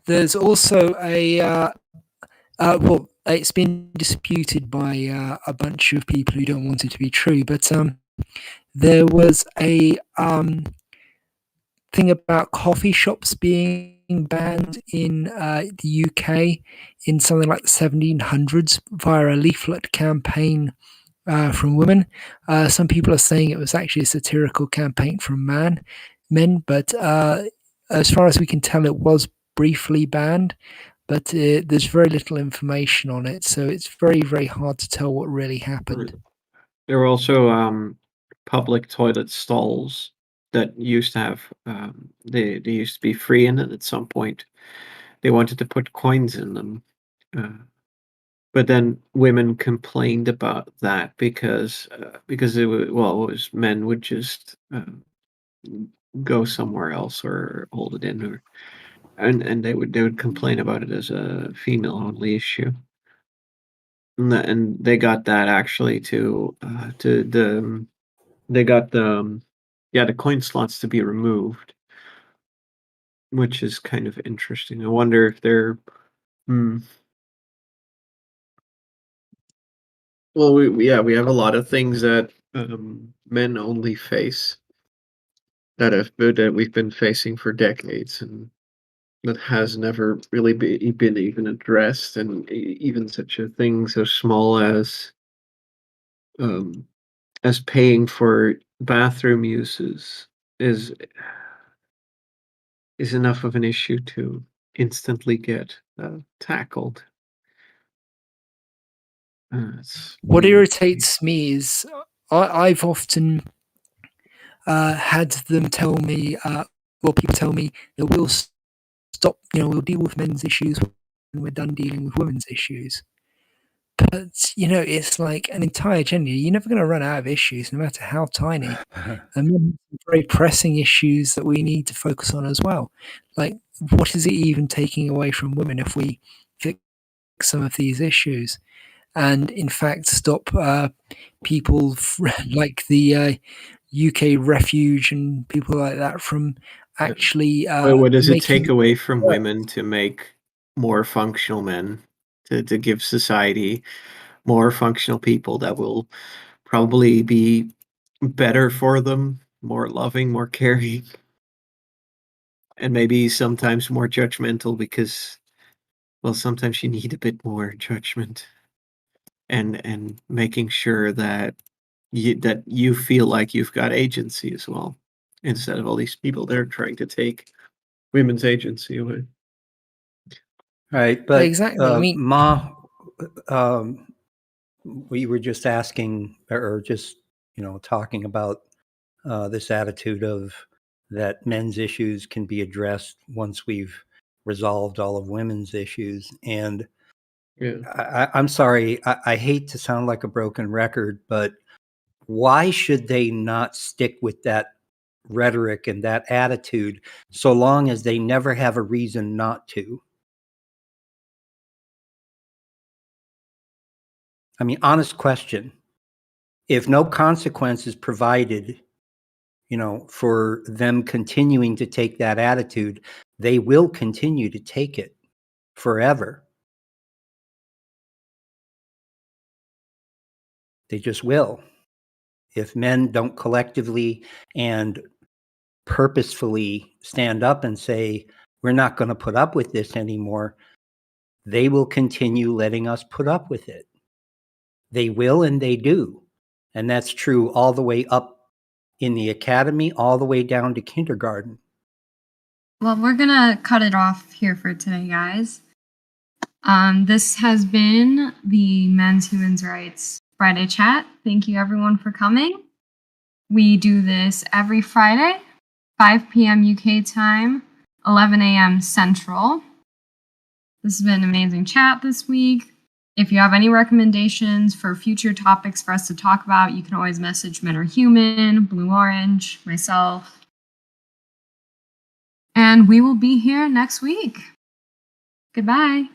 There's also well, it's been disputed by a bunch of people who don't want it to be true, but there was a thing about coffee shops being banned in the UK in something like the 1700s via a leaflet campaign from women. Some people are saying it was actually a satirical campaign from men, but as far as we can tell, it was briefly banned. but there's very little information on it, so it's very, very hard to tell what really happened. There were also public toilet stalls that used to have they used to be free, and then at some point they wanted to put coins in them. But then women complained about that because it was men would just go somewhere else or hold it in, or and they would complain about it as a female only issue. And they got that actually to the they got the coin slots to be removed, which is kind of interesting. I wonder if they're hmm. Well, we have a lot of things that men only face that we've been facing for decades, and that has never really been even addressed. And even such a thing so small um, as paying for bathroom uses is is enough of an issue to instantly get tackled. What irritates me is I've often had them tell me, people tell me that we'll stop, we'll deal with men's issues when we're done dealing with women's issues. But, it's like an entire gender. You're never going to run out of issues, no matter how tiny. And very pressing issues that we need to focus on as well. Like, what is it even taking away from women if we fix some of these issues? And in fact, stop people like the UK Refuge and people like that from actually what does it making take away from women to make more functional men, to give society more functional people that will probably be better for them, more loving, more caring, and maybe sometimes more judgmental because, well, sometimes you need a bit more judgment and making sure that you feel like you've got agency as well, instead of all these people that are trying to take women's agency away. Right, but exactly. I mean, Ma, we were just asking, or just talking about this attitude of that men's issues can be addressed once we've resolved all of women's issues. And I'm sorry, I hate to sound like a broken record, but why should they not stick with that rhetoric and that attitude so long as they never have a reason not to? I mean, honest question. If no consequence is provided, for them continuing to take that attitude, they will continue to take it forever. They just will. If men don't collectively and purposefully stand up and say, we're not going to put up with this anymore, they will continue letting us put up with it. They will, and they do. And that's true all the way up in the academy, all the way down to kindergarten. Well, we're going to cut it off here for today, guys. This has been the Men's Human Rights Friday Chat. Thank you, everyone, for coming. We do this every Friday, 5 p.m. UK time, 11 a.m. Central. This has been an amazing chat this week. If you have any recommendations for future topics for us to talk about, you can always message Men Are Human, Blue Orange, myself. And we will be here next week. Goodbye.